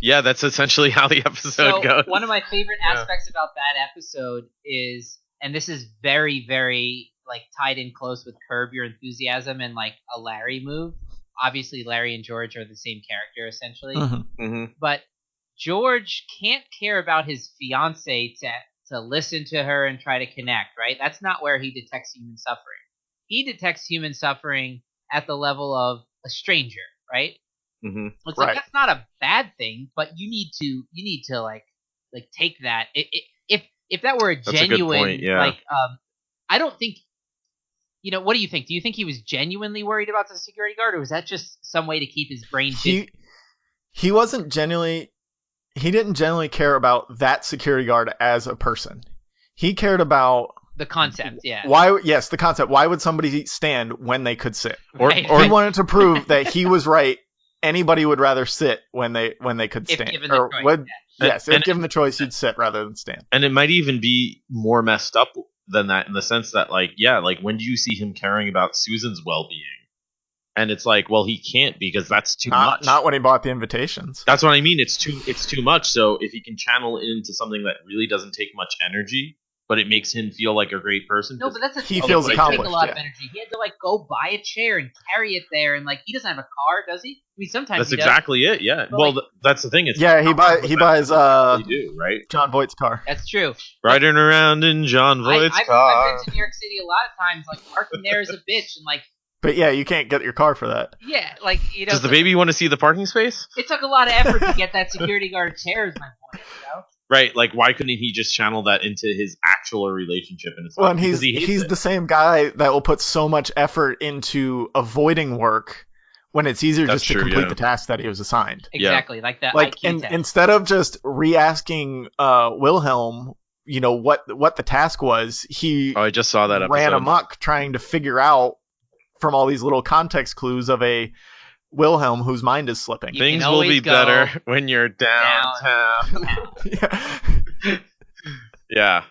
Yeah, that's essentially how the episode goes. One of my favorite aspects about that episode is, and this is very, very like tied in close with Curb Your Enthusiasm and like a Larry move. Obviously, Larry and George are the same character essentially, but George can't care about his fiance to listen to her and try to connect. Right? That's not where he detects human suffering. He detects human suffering at the level of a stranger. Right? Mm-hmm. It's like that's not a bad thing, but you need to like take that. If that were a genuine I don't think. What do you think? Do you think he was genuinely worried about the security guard, or was that just some way to keep his brain busy? He wasn't genuinely. He didn't genuinely care about that security guard as a person. He cared about The concept, yeah. Yes, the concept. Why would somebody stand when they could sit? Right. He wanted to prove that he was right. Anybody would rather sit when they could If stand. given the choice, Yes, if given the choice, you'd sit rather than stand. And it might even be more messed up than that in the sense that, like, yeah, like when do you see him caring about Susan's well-being? And it's like, well, he can't because that's too much. Not when he bought the invitations. That's what I mean. It's too much. So if he can channel it into something that really doesn't take much energy, but it makes him feel like a great person. No, but that's a he thing. feels It accomplished. take a lot of energy. He had to like go buy a chair and carry it there, and like he doesn't have a car, does he? I mean, sometimes That's he does. exactly it. Yeah. But, Well, like- that's the thing. It's He buys they do, right? John Voight's car. That's true. Riding around in John Voight's I've car. been to New York City a lot of times. Like parking there is a bitch, and like But yeah, you can't get your car for that. yeah, like you know. Does the baby want to see the parking space? It took a lot of effort to get that security guard chair. Is my point. You know? Right. Like, why couldn't he just channel that into his actual relationship? And it's Well, like, and because he hates he's it. the same guy that will put so much effort into avoiding work when it's easier That's just to true, complete yeah. the task that he was assigned. Exactly, like that Like, IQ test. instead of just re-asking Wilhelm, you know, what the task was, he Oh, I just saw that episode. ran amok trying to figure out from all these little context clues of a Wilhelm whose mind is slipping. You Things can will be always go better when you're downtown. Yeah. Yeah.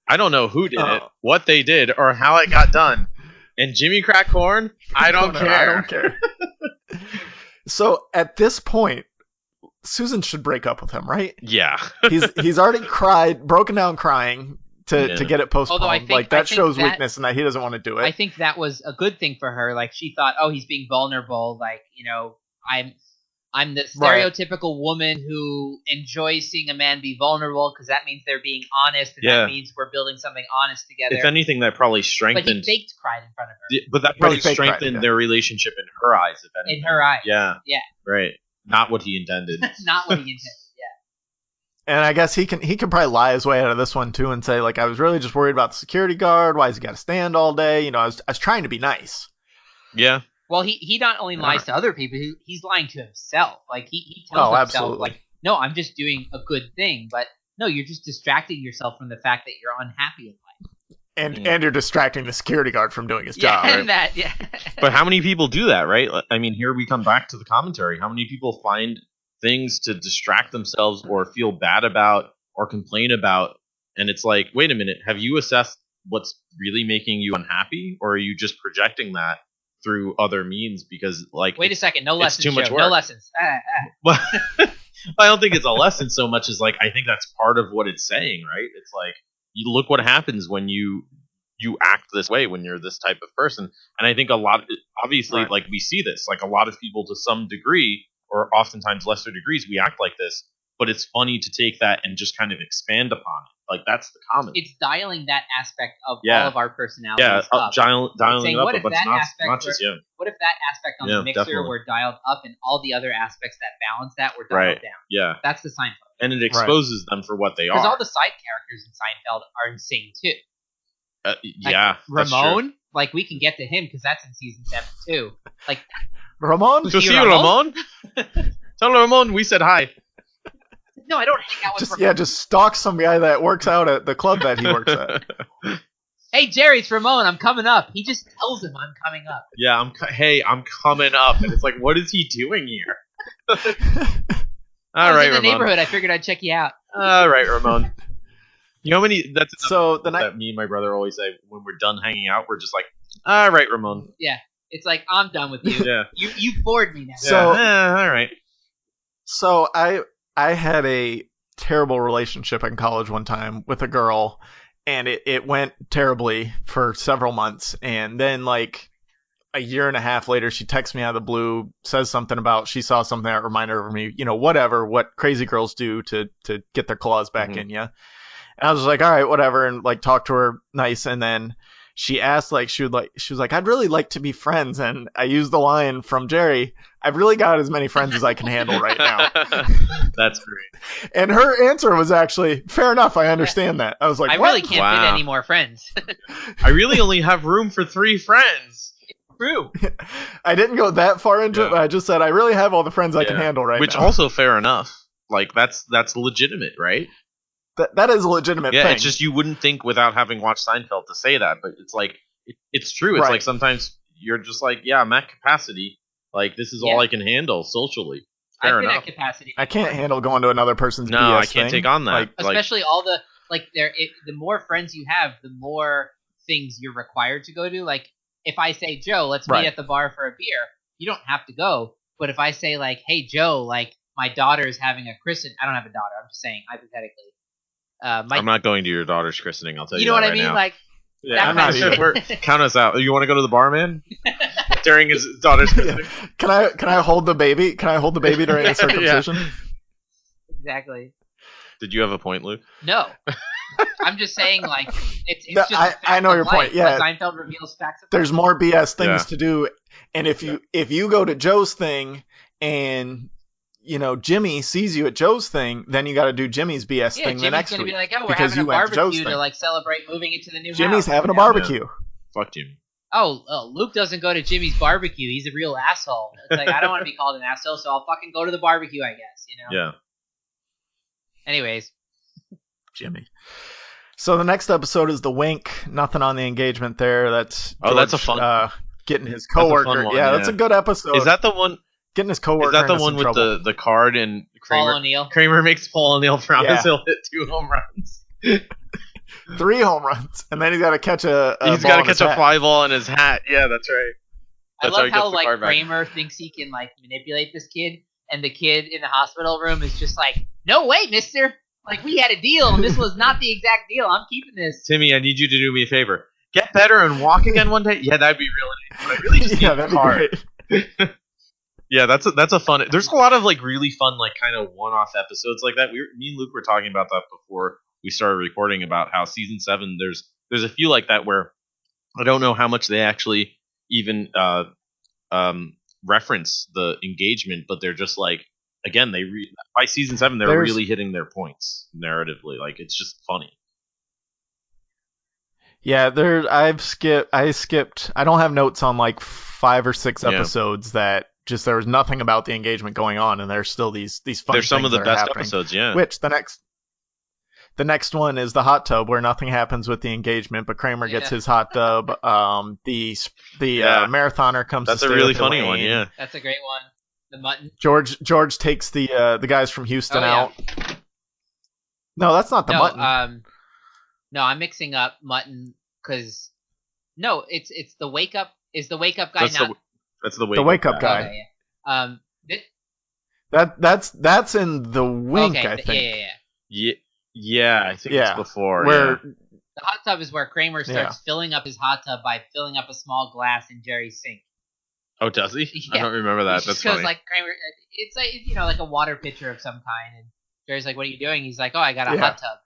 I don't know who did it, Oh. what they did, or how it got done. And Jimmy Crack Corn, I don't care. I don't care. So at this point, Susan should break up with him, right? Yeah. He's already broken down crying to get it postponed. Although I think- like I that think shows that- weakness and that he doesn't want to do it. I think that was a good thing for her. Like she thought, oh, he's being vulnerable. Like you know, I'm the stereotypical woman who enjoys seeing a man be vulnerable because that means they're being honest, and Yeah. that means we're building something honest together. If anything, that probably But he strengthened. faked cried in front of her. But that But probably he fake cried, strengthened yeah. their relationship in her eyes, if anything. In her eyes. Yeah. Yeah. Right. Not what he intended. Not what he intended. Yeah. And I guess he can probably lie his way out of this one too and say like I was really just worried about the security guard. Why has he got to stand all day? You know, I was trying to be nice. Yeah. Well, he not only lies to other people, he's lying to himself. Like he tells Oh, himself, absolutely. like, no, I'm just doing a good thing, but no, you're just distracting yourself from the fact that you're unhappy in life. And you're distracting the security guard from doing his Yeah, job. and that, yeah. But how many people do that, right? I mean, here we come back to the commentary. How many people find things to distract themselves or feel bad about or complain about? And it's like, wait a minute, have you assessed what's really making you unhappy? Or are you just projecting that through other means? Because, like, Wait a second, no lessons. too much Joe, work. No lessons. Well, I don't think it's a lesson so much as like I think that's part of what it's saying, right? It's like you look what happens when you act this way when you're this type of person, and I think a lot, obviously, Right. like we see this, like a lot of people to some degree, or oftentimes lesser degrees, we act like this. But it's funny to take that and just kind of expand upon it. Like that's the comedy. It's dialing that aspect of Yeah. all of our personalities Yeah, up. dialing saying, it up what a if bunch that of aspect notches. Yeah, What if that aspect on Yeah, the mixer definitely. were dialed up and all the other aspects that balance that were dialed Right. down? yeah, That's the Seinfeld. and it exposes them for what they Because all are. the side characters in Seinfeld are insane too. Like, Yeah, that's true. Ramon, like we can get to him because that's in season 7 too. Like Ramon, So See see you, Ramon? Ramon. Tell Ramon we said hi. no, I don't hang out with Ramon. just stalk some guy that works out at the club that he works at. Hey Jerry, it's Ramon. I'm coming up. He just tells him I'm coming up. Yeah, I'm coming up, and it's like, what is he doing here? I All was right, in the Ramon. neighborhood. I figured I'd check you out. All right, Ramon. You know how many? That's So the night, that me and my brother always say when we're done hanging out. We're just like, all right, Ramon. It's like I'm done with you. Yeah. You bored me now. So- yeah, all right. So I had a terrible relationship in college one time with a girl, and it went terribly for several months, and then like a year and a half later she texts me out of the blue, says something about she saw something that reminded her of me, you know, what crazy girls do to get their claws back Mhm. in you. And I was like, all right, whatever, and like talked to her nice, and then she asked, like, she was like, I'd really like to be friends, and I used the line from Jerry, I've really got as many friends as I can handle right now. That's great. And her answer was actually, fair enough, I understand that. I was like, I what? really can't Wow. fit any more friends. I really only have room for 3 friends. True. I didn't go that far into Yeah. it, but I just said, I really have all the friends I can Yeah. handle right Which now. also fair enough. Like that's legitimate, right? That is a legitimate Yeah, thing. it's just you wouldn't think without having watched Seinfeld to say that, but it's like it's true. It's Right. like sometimes you're just like, yeah, I'm at capacity. Like this is all I can handle socially. Fair I've been enough. at capacity. I can't handle going to another person's No, BS I can't thing. take on that. Like, Especially all the the more friends you have, the more things you're required to go to. Like if I say, Joe, let's meet Right. at the bar for a beer, you don't have to go. But if I say like, hey Joe, like my daughter is having a christening, I don't have a daughter. I'm just saying hypothetically. I'm not going to your daughter's christening. I'll tell you. You know what that I mean? now. Like, yeah, that I'm kind not of sure. shit. We're- count us out. You want to go to the bar, man? During his daughter's christening. can I hold the baby? Can I hold the baby during the circumcision? Exactly. Did you have a point, Luke? No. I'm just saying, like, it's No, just. a fact I know of your life. point, yeah. Like, Seinfeld reveals facts of There's life. more BS things Yeah. to do, and if you go to Joe's thing and Jimmy sees you at Joe's thing, then you got to do Jimmy's BS Yeah, thing Jimmy's the next gonna week be like, oh, we're because having a you went to Joe's barbecue thing. to like celebrate moving into the new Jimmy's house. having a Yeah. barbecue. Fuck Jimmy. Oh, Luke doesn't go to Jimmy's barbecue. He's a real asshole. It's like, I don't want to be called an asshole, so I'll fucking go to the barbecue, I guess. Yeah. Anyways, Jimmy. So the next episode is the wink. Nothing on the engagement there. That's Oh, that's a George, fun- getting his a fun coworker. one, That's yeah. a good episode. Is that the one? getting his coworker? Is that the into one some with trouble. the card and Paul Kramer? O'Neill. Kramer makes Paul O'Neill promise Yeah. he'll hit 2 home runs. 3 home runs, and then he's got to catch a He's ball got to in his catch a hat. fly ball in his hat. Yeah, that's right. I That's love he how gets the like card back. Kramer thinks he can like manipulate this kid, and the kid in the hospital room is just like, "No way, Mister! Like we had a deal, and this was not the exact deal. I'm keeping this." Timmy, I need you to do me a favor. Get better and walk again one day. Yeah, that'd be really nice. But I really just Yeah, need that'd the be card. great. Yeah, that's a fun. There's a lot of like really fun like kind of one-off episodes like that. Me and Luke were talking about that before we started recording about how season 7 there's a few like that where I don't know how much they actually even reference the engagement, but they're just like again by season 7 they're There's- really hitting their points narratively. Like it's just funny. Yeah, I skipped. I don't have notes on like 5 or 6 Yeah. episodes that just there was nothing about the engagement going on, and there's still these fun. They're some of things the that are best happening. episodes. Yeah. Which the next one is the hot tub where nothing happens with the engagement, but Kramer gets Yeah. his hot tub. The Yeah. marathoner comes. That's to a stay really with funny Elaine. one. Yeah. That's a great one. The mutton. George takes the guys from Houston Oh, yeah. out. No, that's not the mutton. No, I'm mixing up mutton because no, it's the wake up. Is the wake up guy That's not? that's the The wake up guy. Okay, yeah. That's in the wink, okay, I think. yeah. Yeah, I think Yeah. it's before. Where yeah. The hot tub is where Kramer starts filling up his hot tub by filling up a small glass in Jerry's sink. Oh, does he? I Yeah. don't remember that. He That's just goes funny. like Kramer. It's like like a water pitcher of some kind, and Jerry's like, "What are you doing?" He's like, "Oh, I got a Yeah. hot tub."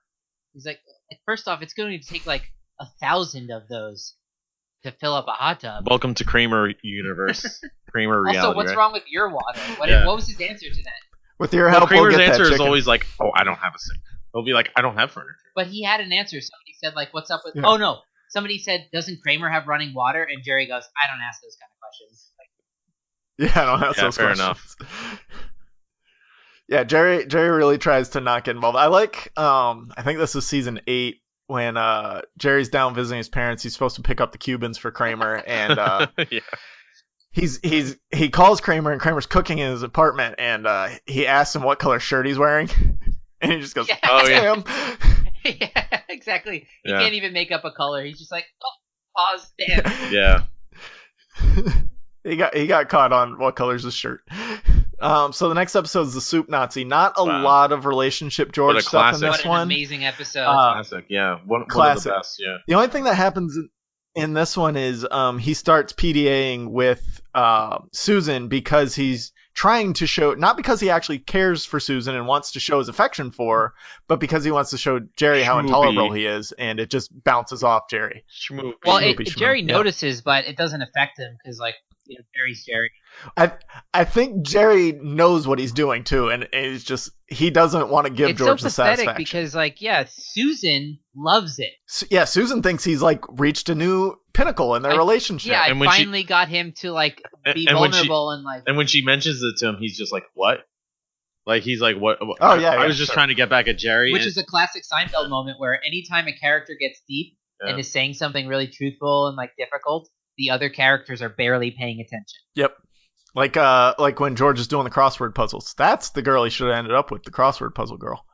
He's like, first off, it's going to take like 1,000 of those to fill up a hot tub. Welcome to Kramer universe. Kramer reality. Also, what's right? wrong with your water? What Yeah. was his answer to that? with your Well, help, we'll Kramer's get answer that is chicken. always like, "Oh, I don't have a sink." He'll be like, "I don't have furniture." But he had an answer. Somebody said like, "What's up with?" Yeah. Oh no, somebody said, "Doesn't Kramer have running water?" And Jerry goes, "I don't ask those kind of questions." Like, Yeah, I don't have Yeah, those fair questions. Yeah, Jerry really tries to not get involved. I like I think this is season 8 when Jerry's down visiting his parents. He's supposed to pick up the Cubans for Kramer, and Yeah. he calls Kramer, and Kramer's cooking in his apartment, and he asks him what color shirt he's wearing, and he just goes, Yeah. Oh, yeah. "Damn." yeah, exactly. He Yeah. can't even make up a color. He's just like, "Oh, pause, damn." Yeah. He got caught on what color's his shirt. So the next episode is the Soup Nazi. Not a Wow. lot of relationship George What a stuff in classic. What this an one. amazing episode. Classic. Yeah. One of the Classic. best. Yeah. The only thing that happens in this one is he starts PDAing with Susan because he's trying to show, not because he actually cares for Susan and wants to show his affection for her, but because he wants to show Jerry how Schmoopy. intolerable he is, and it just bounces off Jerry. Schmoopy. well, Schmoopy, Jerry yeah. notices, but it doesn't affect him because Jerry's Jerry. I think Jerry knows what he's doing too, and it's just he doesn't want to give It's George so the pathetic satisfaction. because Susan loves it. Yeah, Susan thinks he's like reached a new pinnacle in their relationship. Yeah, I And when she- finally got him to like be And when she- vulnerable and like. And when she mentions it to him, he's just like, "What?" Like he's like, what? Oh, yeah, I was just trying to get back at Jerry, Which is a classic Seinfeld moment where anytime a character gets deep and is saying something really truthful and like difficult, the other characters are barely paying attention. Yep. Like when George is doing the crossword puzzles. That's the girl he should have ended up with, the crossword puzzle girl.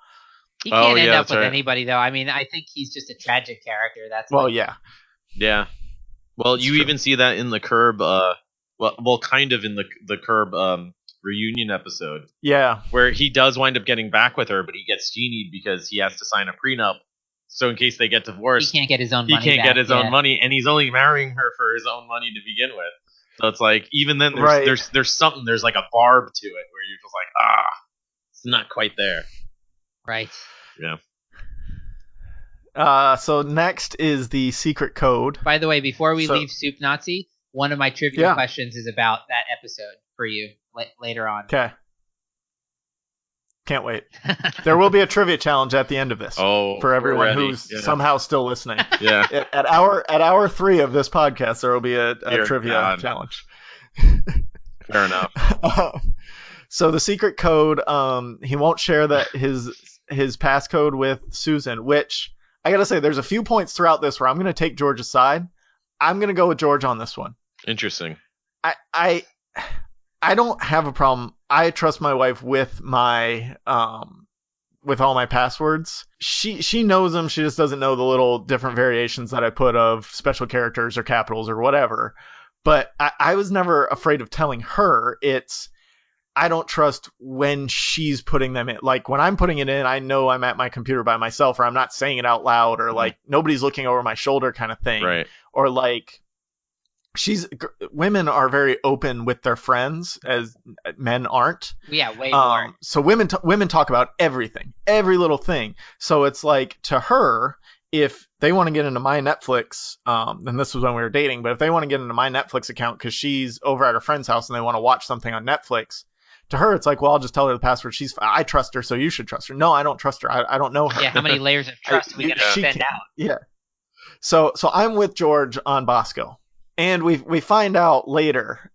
He can't end up with right. anybody though. I mean, I think he's just a tragic character. That's yeah. Yeah. Well, you even see that in the Curb. Well, kind of in the Curb reunion episode. Yeah. Where he does wind up getting back with her, but he gets genied because he has to sign a prenup. So in case they get divorced, he can't get his own he money. Get his own money, and he's only marrying her for his own money to begin with. So it's like even then, there's something. There's like a barb to it where you're just like, it's not quite there. Right. Yeah. So next is the secret code. By the way, before we leave Soup Nazi, one of my trivia questions is about that episode for you later on. Okay. Can't wait. There will be a trivia challenge at the end of this. For everyone who's somehow still listening. Yeah. At hour 3 of this podcast, there will be a trivia challenge. Fair enough. So the secret code, he won't share his passcode with Susan, which I gotta say, there's a few points throughout this where I'm gonna take George's side. I'm gonna go with George on this one. Interesting. I don't have a problem. I trust my wife with my with all my passwords. She knows them. She just doesn't know the little different variations that I put of special characters or capitals or whatever. But I was never afraid of telling her. I don't trust when she's putting them in. Like when I'm putting it in, I know I'm at my computer by myself, or I'm not saying it out loud, or like nobody's looking over my shoulder kind of thing. Right. Or like women are very open with their friends as men aren't. Yeah, way more. So women talk about everything, every little thing. So it's like to her, if they want to get into my Netflix, and this was when we were dating, but if they want to get into my Netflix account because she's over at her friend's house and they want to watch something on Netflix, to her it's like, well, I'll just tell her the password. I trust her, so you should trust her. No, I don't trust her. I don't know her. Yeah, how many layers of trust we gotta spend out? Yeah. So I'm with George on Bosco. And we find out later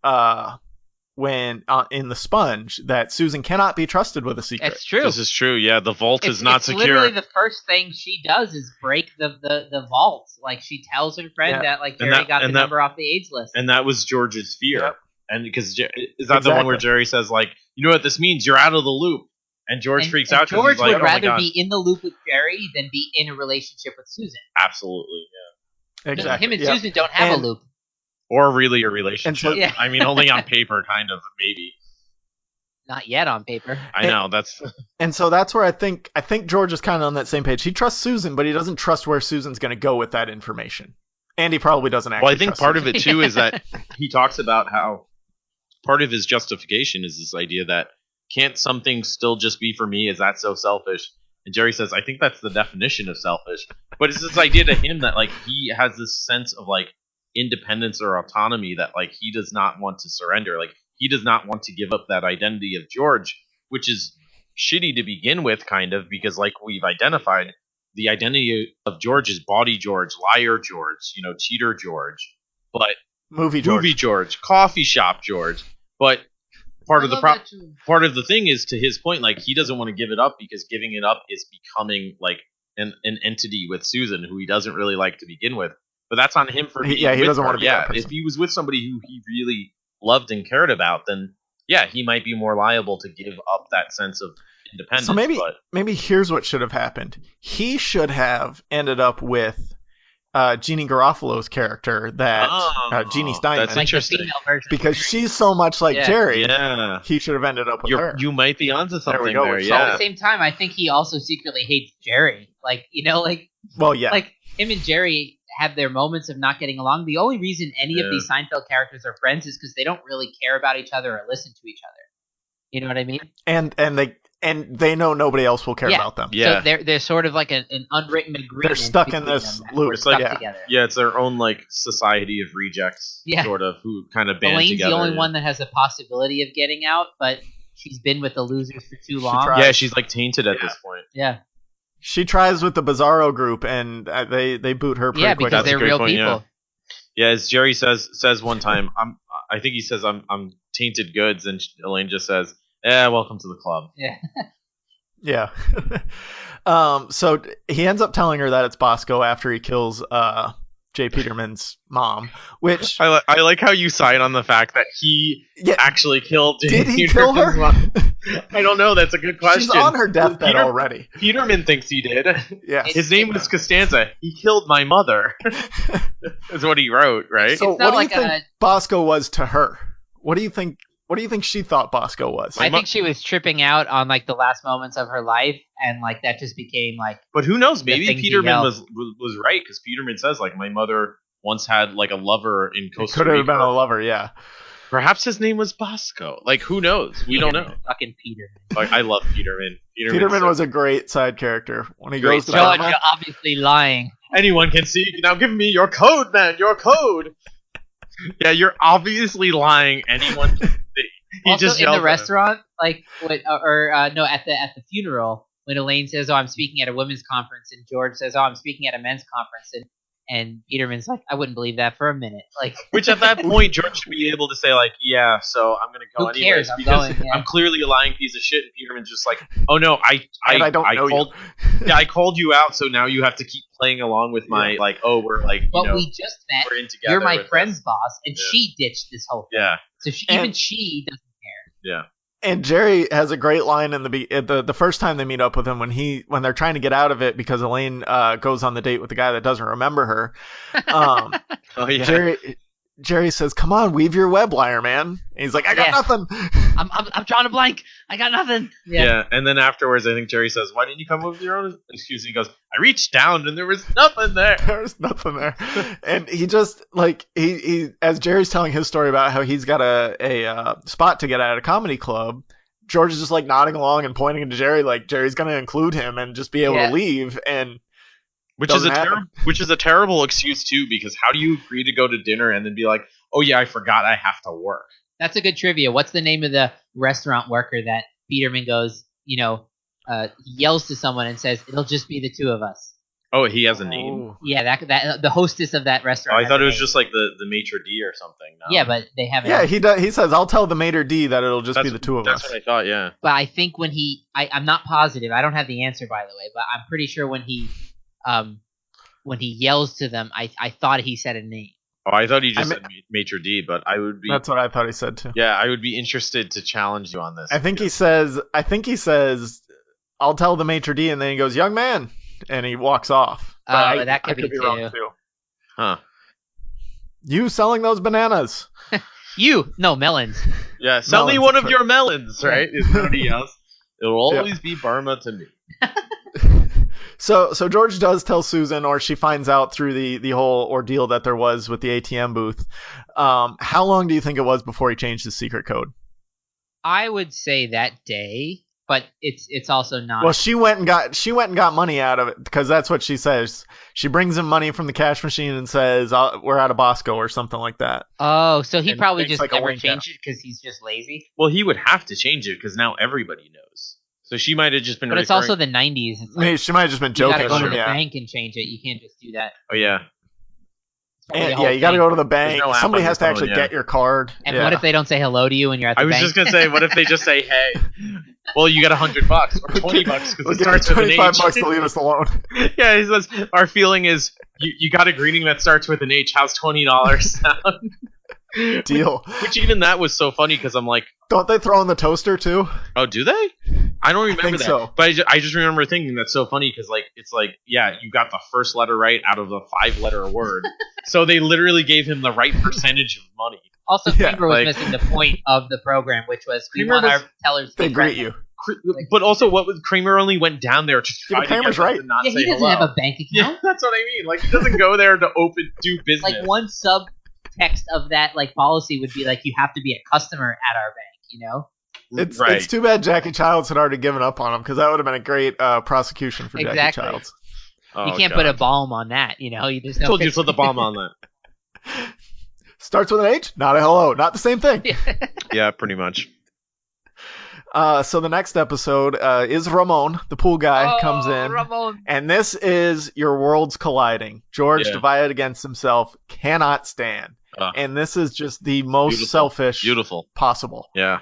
when in the Sponge that Susan cannot be trusted with a secret. It's true. This is true. Yeah, the vault is not secure. Literally the first thing she does is break the vault. Like she tells her friend that like Jerry got the number off the AIDS list. And that was George's fear. Yep. And because is that the one where Jerry says like, you know what this means? You're out of the loop. And George freaks out. George would like, rather be in the loop with Jerry than be in a relationship with Susan. Absolutely. Yeah. Exactly. Him and Susan don't have a loop. Or really a relationship. So, I mean, only on paper, kind of, maybe. Not yet on paper. I know, that's... And so that's where I think George is kind of on that same page. He trusts Susan, but he doesn't trust where Susan's going to go with that information. And he probably doesn't actually I think part of it, too, is that he talks about how part of his justification is this idea that can't something still just be for me? Is that so selfish? And Jerry says, I think that's the definition of selfish. But it's this idea to him that, like, he has this sense of, like, independence or autonomy that like he does not want to surrender. Like he does not want to give up that identity of George, which is shitty to begin with, kind of, because like we've identified, the identity of George is bawdy George, liar George, cheater George, but movie George, coffee shop George. But part of the thing is, to his point, like he doesn't want to give it up because giving it up is becoming like an entity with Susan who he doesn't really like to begin with. But that's on him for being he doesn't want to be that person. If he was with somebody who he really loved and cared about, then he might be more liable to give up that sense of independence. So maybe here's what should have happened. He should have ended up with Jeannie Garofalo's character, Jeannie Steinman. That's interesting. Because she's so much like Jerry. Yeah. He should have ended up with her. You might be onto something there. So at the same time, I think he also secretly hates Jerry. Well, yeah. Like him and Jerry have their moments of not getting along. The only reason any of these Seinfeld characters are friends is because they don't really care about each other or listen to each other. You know what I mean? And they know nobody else will care about them. Yeah. So they're sort of like an unwritten agreement. They're stuck in this loop. It's like, together. Yeah, it's their own like society of rejects, sort of, who kind of band Elaine's together. the only one that has a possibility of getting out, but she's been with the losers for too long. Yeah, she's like tainted at this point. Yeah. She tries with the Bizarro group, and they boot her pretty quick. Yeah, because they're real people. Yeah, as Jerry says one time, I think he says I'm tainted goods, and Elaine just says, Yeah, welcome to the club. Yeah. Yeah. So he ends up telling her that it's Bosco after he kills Jay Peterman's mom, which I like how you sign on the fact that he actually killed Jay did he kill her? mom. I don't know. That's a good question. She's on her deathbed already. Peterman thinks he did. Yeah. His name was Costanza. He killed my mother. Is what he wrote, right? So what do you think Bosco was to her? What do you think she thought Bosco was? I think she was tripping out on like the last moments of her life, and like that just became like. But who knows? Maybe Peterman was right, because Peterman says like my mother once had like a lover in Costa Rica. Could have been a lover, yeah. Perhaps his name was Bosco. Like, who knows? We don't know. Fucking Peterman. Like, I love Peterman. Peterman was a great side character when he goes to George, you're obviously lying. Anyone can see. Now give me your code, man. Your code. Yeah, you're obviously lying. Anyone can see. He Also, just in the restaurant, like, at the funeral, when Elaine says, "Oh, I'm speaking at a women's conference," and George says, "Oh, I'm speaking at a men's conference," and Peterman's like, "I wouldn't believe that for a minute." Like, which at that point, George should be able to say, like, "Yeah, so I'm gonna go who anyways cares? because I'm going, I'm clearly a lying piece of shit." And Peterman's just like, "Oh no, I called, yeah, I called you out, so now you have to keep playing along with my like, oh, we're like, but we just met. We're in together. You're my friend's boss, and she ditched this whole thing. Yeah. So she doesn't care. Yeah. And Jerry has a great line in the first time they meet up with him when they're trying to get out of it because Elaine goes on the date with the guy that doesn't remember her. Oh yeah. Jerry says, "Come on, weave your web, liar man." And he's like, "I got nothing. I'm drawing a blank. I got nothing." Yeah. And then afterwards, I think Jerry says, "Why didn't you come up with your own excuse?" And he goes, "I reached down and there was nothing there." There's nothing there. And he just like he as Jerry's telling his story about how he's got a spot to get at a comedy club. George is just like nodding along and pointing to Jerry like Jerry's going to include him and just be able to leave and. Which is a terrible excuse too, because how do you agree to go to dinner and then be like, "Oh yeah, I forgot I have to work"? That's a good trivia. What's the name of the restaurant worker that Peterman goes, yells to someone and says, "It'll just be the two of us"? Oh, he has a name. Yeah, that the hostess of that restaurant. Oh, I thought it was just like the maitre d or something. No. Yeah, but they haven't. Yeah, he says, "I'll tell the maitre d that it'll just be the two of us." That's what I thought. Yeah. But I think when I'm not positive. I don't have the answer, by the way, but I'm pretty sure when he yells to them, I thought he said a name. Oh, I thought he just said maitre d, but I would be. That's what I thought he said too. Yeah, I would be interested to challenge you on this. I think he says, "I'll tell the maitre d," and then he goes, "Young man," and he walks off. Oh, that could be wrong too. Huh. You selling those bananas? Melons. Yeah, sell me one of your melons, right? Is what he yells. It'll always be Burma to me. So George does tell Susan, or she finds out through the whole ordeal that there was with the ATM booth. How long do you think it was before he changed his secret code? I would say that day, but it's also not. Well, she went and got money out of it because that's what she says. She brings him money from the cash machine and says, "We're out of Bosco" or something like that. Oh, so he probably just like never changed it because he's just lazy. Well, he would have to change it because now everybody knows. So she might have just been. But it's also the 90s. It's like, she might have just been joking. You gotta go to the bank and change it. You can't just do that. Oh yeah. And, you got to go to the bank. Somebody has to actually get your card. And what if they don't say hello to you when you're at the bank? I was just gonna say, what if they just say, "Hey"? Well, you got $100 or $20 because it starts with an H. $25 to leave us alone. Yeah, he says our feeling is you got a greeting that starts with an H. How's $20 sound? Deal. Which even that was so funny because I'm like, don't they throw in the toaster too? Oh, do they? I don't remember that. So. But I just remember thinking that's so funny because it's like, yeah, you got the first letter right out of a 5-letter word. So they literally gave him the right percentage of money. Also, Kramer was missing the point of the program, which was we want our tellers to greet you. But also, what was Kramer only went down there to try to get right. to not say he doesn't hello. have a bank account. Yeah, that's what I mean. Like, he doesn't go there to do business. Like, one subtext of that policy would be like, you have to be a customer at our bank, It's too bad Jackie Childs had already given up on him because that would have been a great prosecution for Jackie Childs. You can't put a bomb on that, You just told you to put the bomb on that. Starts with an H, not a hello, not the same thing. Yeah, pretty much. So the next episode is Ramon, the pool guy, comes in. Ramon. And this is your worlds colliding. George, divided against himself, cannot stand. And this is just the most selfish possible. Yeah.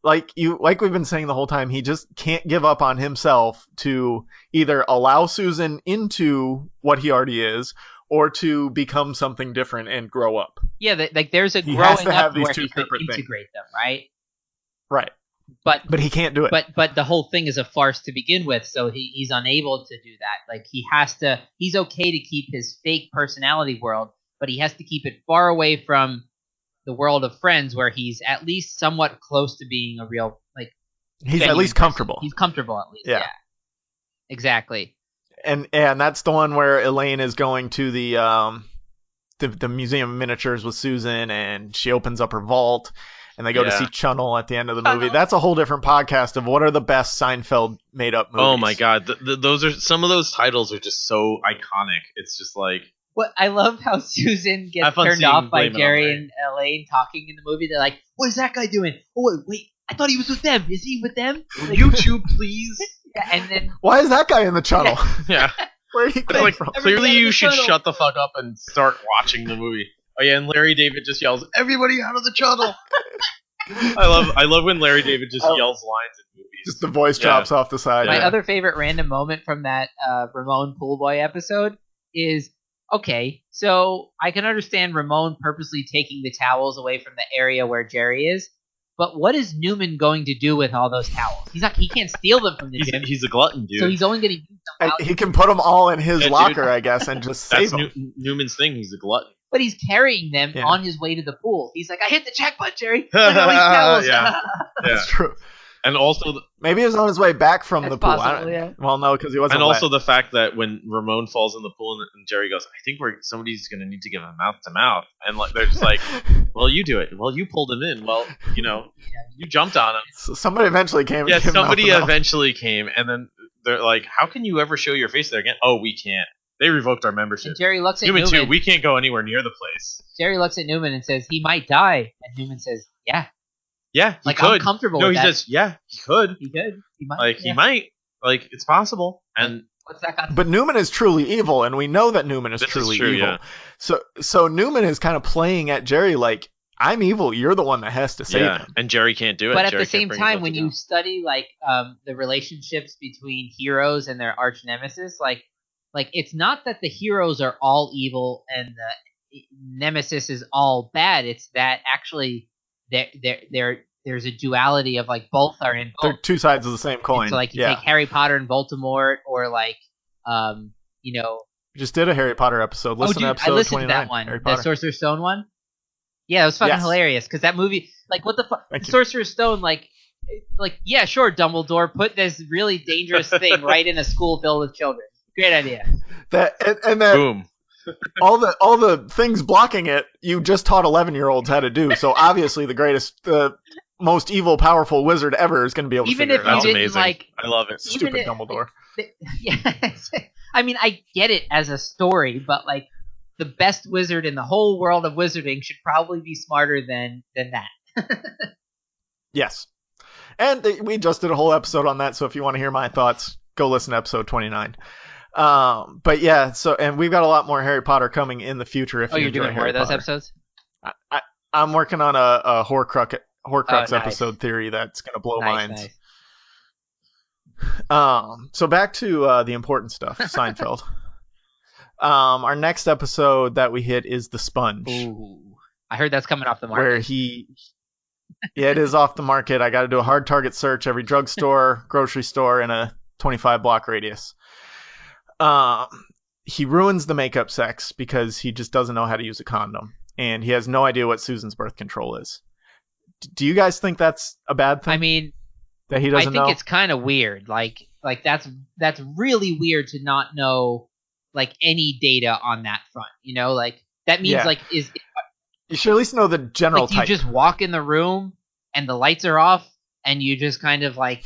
like we've been saying the whole time, he just can't give up on himself to either allow Susan into what he already is or to become something different and grow up. Yeah, like there's a He growing has to have up these where two he could separate things. integrate them, right? Right. But he can't do it. But the whole thing is a farce to begin with, so he's unable to do that. Like he's okay to keep his fake personality world, but he has to keep it far away from the world of friends where he's at least somewhat close to being a real, like, he's at least comfortable. He's comfortable at least. Yeah. Exactly. And that's the one where Elaine is going to the Museum of Miniatures with Susan, and she opens up her vault, and they go to see Chunnel at the end of the movie. That's a whole different podcast of what are the best Seinfeld made-up movies. Oh my god, those are some of those titles are just so iconic. It's just like. What I love how Susan gets turned off by Jerry and Elaine talking in the movie. They're like, "What is that guy doing? Oh wait, I thought he was with them. Is he with them? Like, YouTube, please." Yeah, and then why is that guy in the Chunnel? Yeah. Where he came from? Clearly, you should shut the fuck up and start watching the movie. Oh yeah, and Larry David just yells, "Everybody out of the Chunnel!" I love when Larry David just yells lines in movies. Just the voice drops off the side. My other favorite random moment from that Ramon Poolboy episode is, okay, so I can understand Ramon purposely taking the towels away from the area where Jerry is, but what is Newman going to do with all those towels? He can't steal them from the gym. He's a glutton, dude. So he's only going to use them out. He can put them all in his locker, I guess, and just save them. Newman's thing. He's a glutton. But he's carrying them on his way to the pool. He's like, I hit the jackpot, Jerry. Look at all these towels. That's true. And also, maybe he was on his way back from the pool. Possible, well, no, because he wasn't. And also wet. the fact that when Ramon falls in the pool and Jerry goes, I think somebody's going to need to give him mouth to mouth, and like they're just like, well, you do it. Well, you pulled him in. Well, you jumped on him. So somebody eventually came. Yeah, somebody eventually came, and then they're like, how can you ever show your face there again? Oh, we can't. They revoked our membership. And Jerry looks at Newman too. We can't go anywhere near the place. Jerry looks at Newman and says, he might die. And Newman says, yeah. Yeah, he could. I'm comfortable with that. No, he says, yeah, he could. He could. He might. Like, he might. Like, it's possible. And what's that got? But Newman is truly evil, and we know that Newman is truly evil. Yeah. So Newman is kind of playing at Jerry like, I'm evil. You're the one that has to save him. And Jerry can't do it. But Jerry at the same time, when you study like the relationships between heroes and their arch nemesis, like it's not that the heroes are all evil and the nemesis is all bad. It's that actually there's a duality of like both are in both. They're two sides of the same coin. So like you take Harry Potter and Voldemort, or like We just did a Harry Potter episode. Listen to episode I listened 29. to that one, Harry the Potter. Sorcerer's Stone one. Yeah, it was fucking hilarious because that movie, like, what the fuck, Sorcerer's Stone, like, yeah, sure, Dumbledore, put this really dangerous thing right in a school filled with children. Great idea. That boom. all the things blocking it, you just taught 11-year-olds how to do. So obviously, the most evil, powerful wizard ever is going to be able to figure it out. That's amazing. I love it. Stupid Dumbledore. I mean, I get it as a story, but like the best wizard in the whole world of wizarding should probably be smarter than that. Yes. And we just did a whole episode on that, so if you want to hear my thoughts, go listen to episode 29. But yeah, and we've got a lot more Harry Potter coming in the future. If you're doing more of those episodes? I'm working on a Horcrux nice. episode theory that's going to blow minds. Nice. So back to the important stuff, Seinfeld. Our next episode that we hit is The Sponge. Ooh. I heard that's coming off the market. Where it is off the market. I got to do a hard target search every drugstore, grocery store in a 25-block radius. He ruins the makeup sex because he just doesn't know how to use a condom, and he has no idea what Susan's birth control is. Do you guys think that's a bad thing? I mean, that he doesn't know? I think it's kind of weird. Like that's really weird to not know like any data on that front. Like that means you should at least know the general type. You just walk in the room and the lights are off, and you just kind of like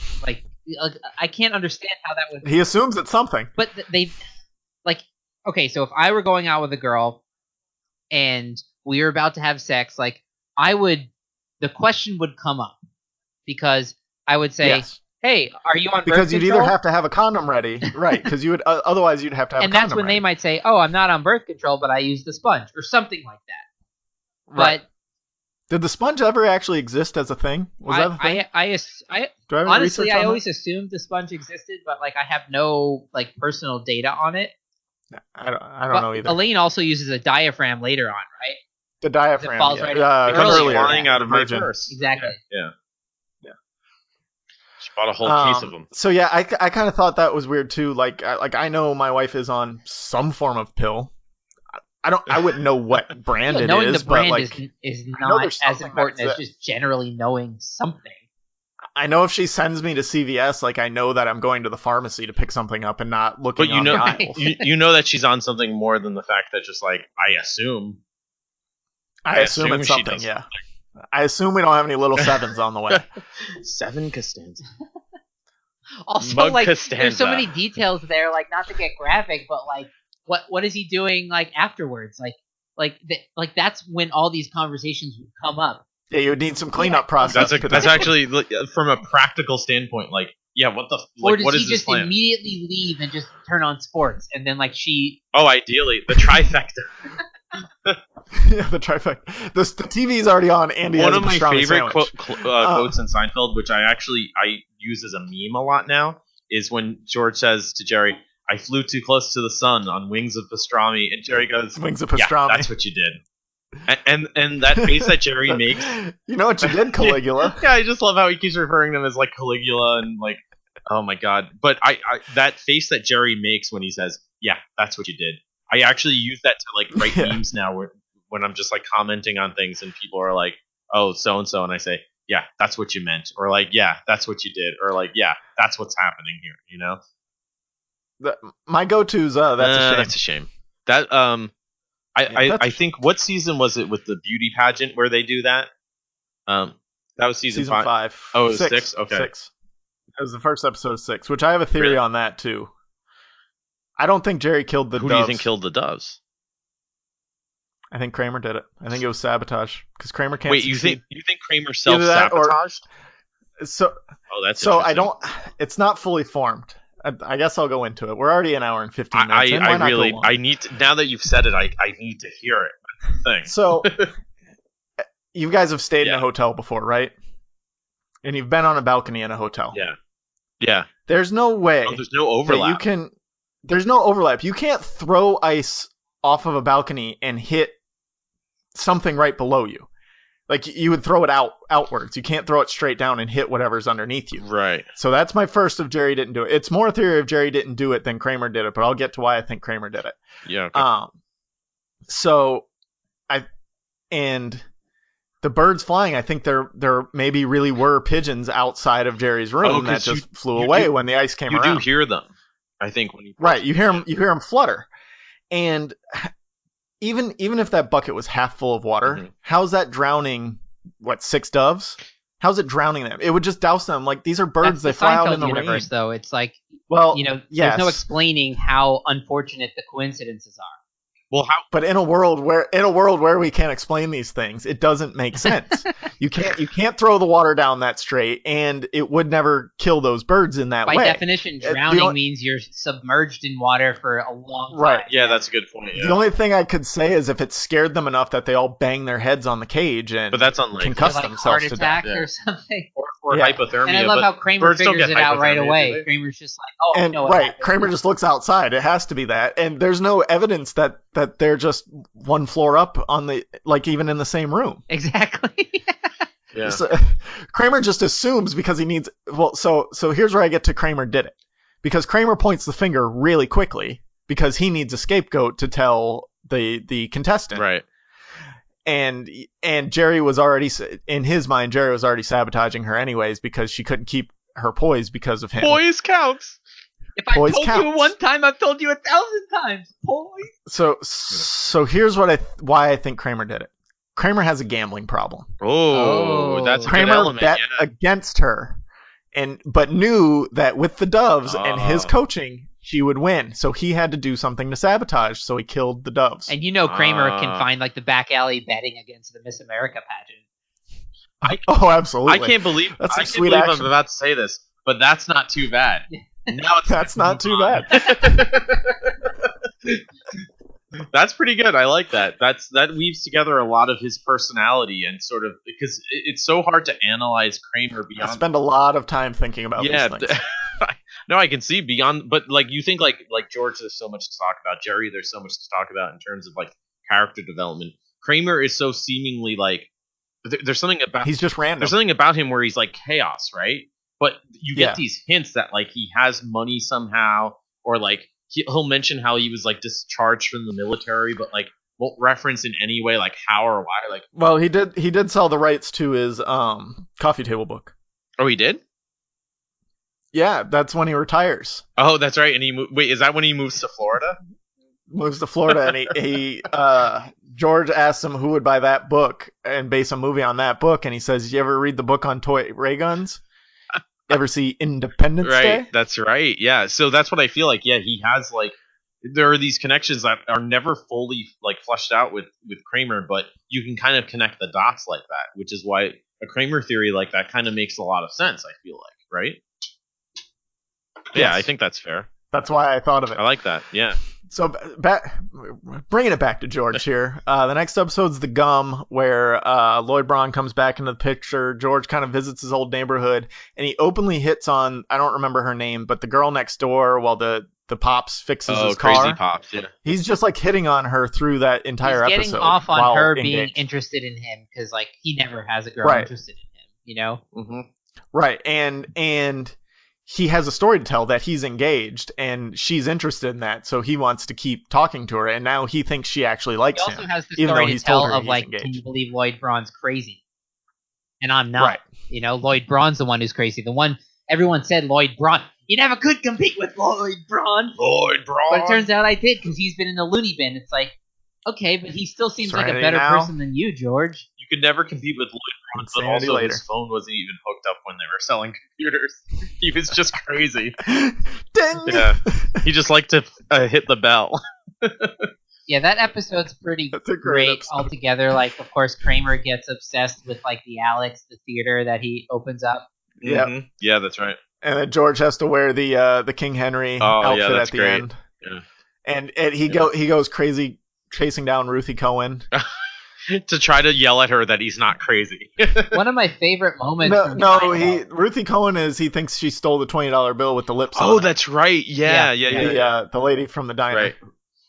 I can't understand how that would. He assumes it's something. But okay, so if I were going out with a girl and we were about to have sex, like the question would come up because I would say, yes. Hey, are you on birth Because you'd control? either have to have a condom ready, right? Because you would otherwise you'd have to have. And a condom that's when ready. they might say, "Oh, I'm not on birth control, but I use the sponge," or something like that. Right. Did the sponge ever actually exist as a thing? Was that a thing? Do I have any research honestly, I on always assumed the sponge existed, but like I have no like personal data on it. that? I don't know either. Elaine also uses a diaphragm later on, right? The diaphragm. falls Yeah. right It comes earlier. flying out of my Virgin. purse. Exactly. Yeah. She bought a whole case of them. So yeah, I kind of thought that was weird too. Like I know my wife is on some form of pill. I wouldn't know what brand it knowing is, the brand but like is know not there's as something important that's as just generally knowing something. I know if she sends me to CVS, like I know that I'm going to the pharmacy to pick something up and not looking But you on know, the aisles. you know that she's on something more than the fact that just like I assume. I assume it's she something. does Yeah. I assume we don't have any little sevens on the way. 7 Costanza. Also, Mug like Costanza. there's so many details there. Like not to get graphic, but like what is he doing like afterwards? Like that's when all these conversations would come up. Yeah, you would need some cleanup process. That's actually from a practical standpoint. Like, yeah, what the Or like? does What he is this just plan? immediately leave and just turn on sports and then like she? Oh, ideally, the trifecta. Yeah, the trifecta. The TV's already on. Andy One has of a my pastrami favorite sandwich. quotes in Seinfeld, which I use as a meme a lot now, is when George says to Jerry, "I flew too close to the sun on wings of pastrami," and Jerry goes, Wings of "Yeah, pastrami. that's what you did." And that face that Jerry makes. You know what you did, Caligula. Yeah, I just love how he keeps referring to him as like Caligula and like, oh my god. But I that face that Jerry makes when he says, "Yeah, that's what you did." I actually use that to like write Yeah. memes now when I'm just like commenting on things and people are like, "Oh, so and so," and I say, "Yeah, that's what you meant," or like, "Yeah, that's what you did," or like, "Yeah, that's what's happening here." You know? My go-to's that's a shame. That's a shame. That I think what season was it with the beauty pageant where they do that? That was season 5. Oh, it was 6? Okay. 6. That was the first episode of 6, which I have a theory Really? on that too. I don't think Jerry killed the Who doves. do you think killed the doves? I think Kramer did it. I think it was sabotage because Kramer can't. Wait, succeed. you think Kramer Either that or- self-sabotaged? So Oh, that's so I interesting. don't. It's not fully formed. I guess I'll go into it. We're already an hour and 15 minutes. in. Why I not really go long? I need to, now that you've said it, I need to hear it. That's the thing. So you guys have stayed in Yeah. a hotel before, right? And you've been on a balcony in a hotel. Yeah. There's no way Oh, there's no that overlap. you can. There's no overlap. You can't throw ice off of a balcony and hit something right below you. Like you would throw it outwards. You can't throw it straight down and hit whatever's underneath you. Right. So that's my first of Jerry didn't do it. It's more a theory of Jerry didn't do it than Kramer did it, but I'll get to why I think Kramer did it. Yeah. Okay. So and the birds flying, I think there maybe really were pigeons outside of Jerry's room that 'cause just you- flew you away do- when the ice came you around. do hear them. I think when you Right, you hear them flutter. And even if that bucket was half full of water, Mhm. how's that drowning 6 doves? How's it drowning them? It would just douse them. Like these are birds, That's they the fly out Seinfeld in the universe, rain. though. It's like Well, there's no yes. explaining how unfortunate the coincidences are. Well, how But in a world where we can't explain these things, it doesn't make sense. You can't throw the water down that straight, and it would never kill those birds in that By way. definition, the drowning only- means you're submerged in water for a long time. Right. Yeah, that's a good point. Yeah. The only thing I could say is if it scared them enough that they all bang their heads on the cage and But that's unlikely. concuss Like themselves heart to death. attack Yeah. or something. Or Yeah. hypothermia. And I love but how Kramer birds don't figures get it out right hypothermia, do away. they? Kramer's just like, oh, I And know what right, happened. Kramer just looks outside. It has to be that. And there's no evidence that they're just one floor up on the even in the same room. Exactly. Yeah. So, Kramer just assumes because he needs. Well, so here's where I get to Kramer did it, because Kramer points the finger really quickly because he needs a scapegoat to tell the contestant. Right. And Jerry was already in his mind. Jerry was already sabotaging her anyways because she couldn't keep her poise because of him. Poise counts. If I Poise told you counts. one time, I've told you 1,000 times. Poise. So here's why I think Kramer did it. Kramer has a gambling problem. Oh, that's a good Kramer element. bet Yeah. against her, but knew that with the doves and his Oh. coaching, she would win. So he had to do something to sabotage. So he killed the doves. And Kramer can Ah. find the back alley betting against the Miss America pageant. Oh, absolutely. I can't believe That's some I can't sweet believe action. I'm about to say this, but that's not too bad. Now it's That's not too bad. That's pretty good. I like that. That weaves together a lot of his personality and sort of because it's so hard to analyze Kramer I beyond. spend a lot of time thinking about Yeah, these things. no, I can see beyond. But like you think like George, there's so much to talk about. Jerry, there's so much to talk about in terms of like character development. Kramer is so seemingly like there's something about He's just random. there's something about him where he's like chaos, right? But you get Yeah. these hints that like he has money somehow, or like he'll mention how he was like discharged from the military, but like won't reference in any way like how or why. Like, Well, he did sell the rights to his coffee table book. oh, he did. Yeah, that's when he retires. Oh, that's right. And wait, is that when he moves to Florida? Moves to Florida, and he George asks him who would buy that book and base a movie on that book, and he says, "You ever read the book on toy ray guns? Ever see Independence Right, Day?" that's right. Yeah, so that's what I feel like. Yeah, he has like there are these connections that are never fully like fleshed out with Kramer, but you can kind of connect the dots like that, which is why a Kramer theory like that kind of makes a lot of sense. I feel like, right? Yeah, Yes. I think that's fair. That's why I thought of it. I like that. Yeah. So bringing it back to George here. The next episode's the gum, where Lloyd Braun comes back into the picture. George kind of visits his old neighborhood, and he openly hits on, I don't remember her name, but the girl next door while the Pops fixes his car. Crazy Pops. Yeah. He's just like hitting on her through that entire He's episode. getting off on while her being engaged. interested in him because like he never has a girl Right. interested in him. You know. Mm-hmm. Right, and he has a story to tell that he's engaged, and she's interested in that, so he wants to keep talking to her, and now he thinks she actually He likes also him. has the even though story to he's told tell her of he's like, engaged. can you believe Lloyd Braun's crazy? And I'm not. Right. You know, Lloyd Braun's the one who's crazy. The one everyone said Lloyd Braun. You never could compete with Lloyd Braun. Lloyd Braun. But it turns out I did because he's been in the loony bin. It's like, okay, but he still seems like a Serenity better now. person than you, George. You could never compete with Lloyd Braun, but Insanity also later. his phone wasn't even hooked up when they were selling computers. He was just crazy. Ding! Yeah. He just liked to hit the bell. Yeah, that episode's pretty That's a great great episode. altogether. Like, of course, Kramer gets obsessed with like the Alex, the theater that he opens up. Yep. Mhm. Yeah, that's right. And then George has to wear the King Henry outfit that's at the great. end. Yeah. And he goes crazy chasing down Ruthie Cohen. To try to yell at her that he's not crazy. One of my favorite moments. No, from no, Seinfeld- Ruthie Cohen he thinks she stole the $20 bill with the lips on Oh, it. that's right. Yeah. The lady from the diner. Right.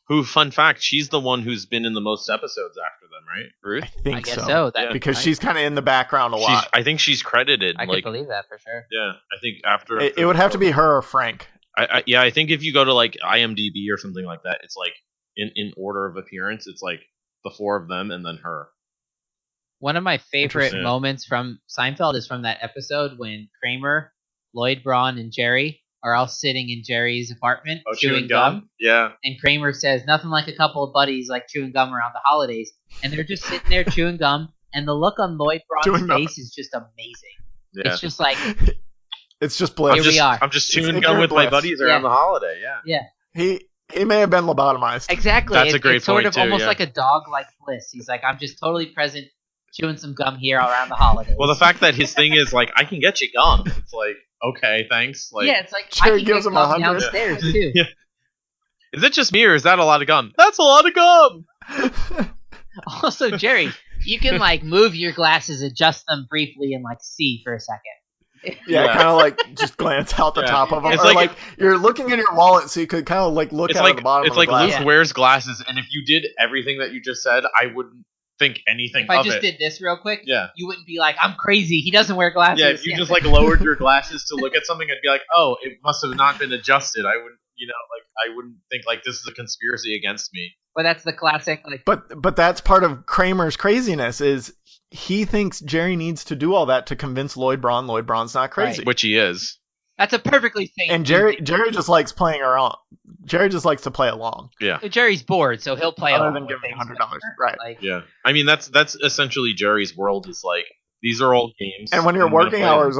Who, fun fact, she's the one who's been in the most episodes after them, right? Ruth? I think I guess so. so. That, Because I, she's kind of in the background a lot. I think she's credited. I like, can believe that for sure. yeah, I think after. It would have to be her or Frank. I think if you go to like IMDb or something like that, it's like in order of appearance, it's like the four of them and then her. One of my favorite Interesting. moments from Seinfeld is from that episode when Kramer, Lloyd Braun, and Jerry are all sitting in Jerry's apartment chewing gum. Yeah. And Kramer says, nothing like a couple of buddies like chewing gum around the holidays. And they're just sitting there chewing gum. And the look on Lloyd Braun's Doing nothing. face is just amazing. Yeah. It's just like, It's just bliss. Here we are. I'm just It's chewing ignorant gum with my bliss. buddies around the holiday. Yeah. He may have been lobotomized. exactly. That's a great it's sort point, of too, almost yeah. like a dog-like bliss. He's like, I'm just totally present chewing some gum here around the holidays. Well, the fact that his thing is like, I can get you gum. It's like, okay, thanks. Like, yeah, it's like, Jerry I can gives get him gum 100. downstairs, too. Yeah. Is it just me or is that a lot of gum? That's a lot of gum. Also, Jerry, you can like move your glasses, adjust them briefly, and like see for a second. Yeah, kind of like just glance out the Yeah. top of them. It's Or like like you're looking in your wallet, so you could kind of like look It's out like of the bottom it's of the like glass. Luke wears glasses, and if you did everything that you just said, I wouldn't think anything If I of just it. did this real quick, Yeah. you wouldn't be like, I'm crazy. He doesn't wear glasses. Yeah, if you just like lowered your glasses to look at something, I'd be like, oh, it must have not been adjusted. I wouldn't, I wouldn't think like this is a conspiracy against me. But that's the classic. Like, But that's part of Kramer's craziness is he thinks Jerry needs to do all that to convince Lloyd Braun Braun's not crazy. Right. Which he is. that's a perfectly sane. And Jerry just likes playing around. Jerry just likes to play along. Yeah. Jerry's bored, so he'll play Other along than with giving things, $100, right. Like, Yeah. I mean, that's essentially Jerry's world is like, these are old games. And when your I'm gonna working play them. hours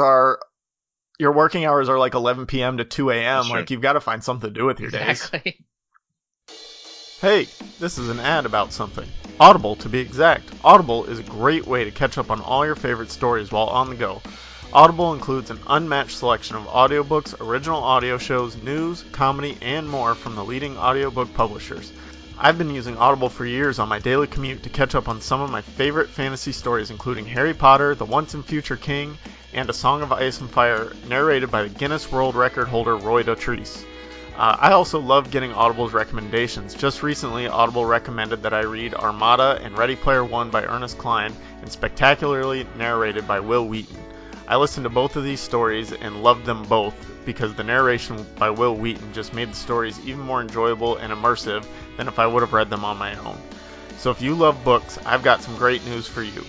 are like 11 p.m. to 2 a.m., That's like true. you've got to find something to do with your days. exactly. Hey, this is an ad about something. Audible, to be exact. Audible is a great way to catch up on all your favorite stories while on the go. Audible includes an unmatched selection of audiobooks, original audio shows, news, comedy, and more from the leading audiobook publishers. I've been using Audible for years on my daily commute to catch up on some of my favorite fantasy stories, including Harry Potter, The Once and Future King, and A Song of Ice and Fire, narrated by the Guinness World Record holder Roy Dotrice. I also love getting Audible's recommendations. Just recently, Audible recommended that I read Armada and Ready Player One by Ernest Cline, and Spectacularly narrated by Will Wheaton. I listened to both of these stories and loved them both because the narration by Will Wheaton just made the stories even more enjoyable and immersive than if I would have read them on my own. So if you love books, I've got some great news for you.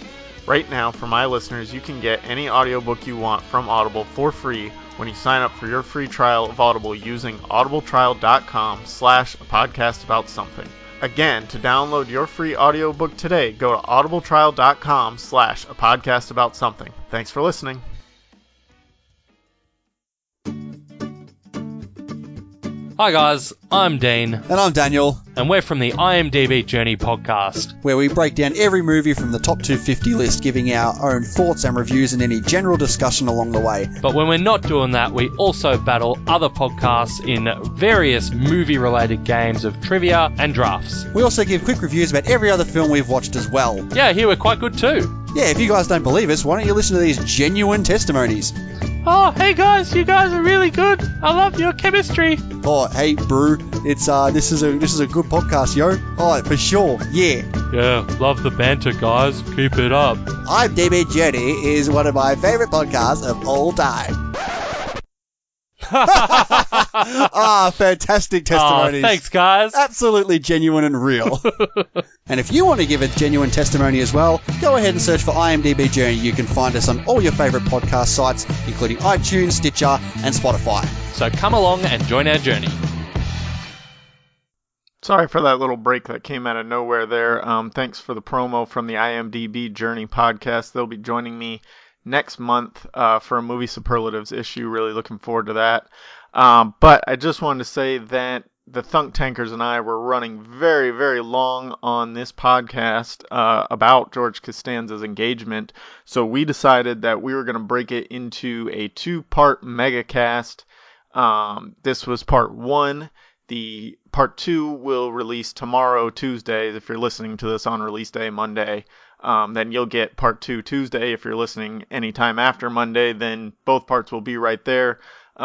Right now, for my listeners, you can get any audiobook you want from Audible for free when you sign up for your free trial of Audible using audibletrial.com/apodcastaboutsomething. Again, to download your free audiobook today, go to audibletrial.com/apodcastaboutsomething. Thanks for listening. Hi guys, I'm Dean, And I'm Daniel, and we're from the IMDb Journey podcast. where we break down every movie from the top 250 list, giving our own thoughts and reviews and any general discussion along the way. But when we're not doing that, we also battle other podcasts in various movie-related games of trivia and drafts. We also give quick reviews about every other film we've watched as well. Yeah, here we're quite good too. Yeah, if you guys don't believe us, why don't you listen to these genuine testimonies? Oh, hey guys, you guys are really good. I love your chemistry. Oh, hey, brew, it's this is a good podcast, yo. Oh, for sure, yeah. Yeah, love the banter, guys. Keep it up. IMDb Journey is one of my favorite podcasts of all time. Ah, fantastic testimonies. Oh, thanks, guys. Absolutely genuine and real. And if you want to give a genuine testimony as well, go ahead and search for IMDb Journey. You can find us on all your favourite podcast sites, including iTunes, Stitcher, and Spotify. So come along and join our journey. Sorry for that little break that came out of nowhere there. Thanks for the promo from the IMDb Journey podcast. They'll be joining me next month for a movie superlatives issue. Really looking forward to that. But I just wanted to say that the Thunk Tankers and I were running very, very long on this podcast about George Costanza's engagement. So we decided that we were going to break it into a 2-part megacast. This was part 1. The part 2 will release tomorrow, Tuesday. If you're listening to this on release day, Monday, then you'll get part 2 Tuesday. If you're listening anytime after Monday, then both parts will be right there.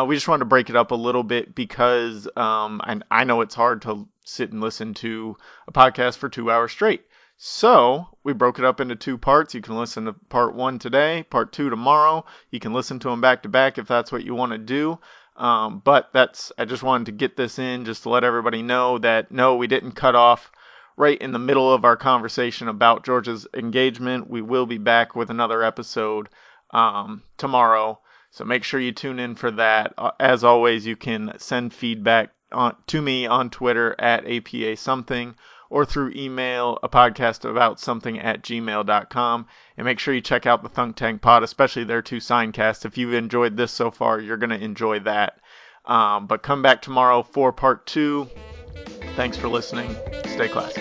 We just wanted to break it up a little bit because I know it's hard to sit and listen to a podcast for 2 hours straight. So we broke it up into 2 parts. You can listen to part 1 today, part 2 tomorrow. You can listen to them back to back if that's what you want to do. But I just wanted to get this in just to let everybody know that no, we didn't cut off right in the middle of our conversation about George's engagement. We will be back with another episode tomorrow. So make sure you tune in for that. As always, you can send feedback to me on Twitter at APA or through email, apodcastaboutsomething@gmail.com. And make sure you check out the Thunk Tank Pod, especially their 2 signcasts. If you've enjoyed this so far, you're going to enjoy that. But come back tomorrow for part 2. Thanks for listening. Stay classy.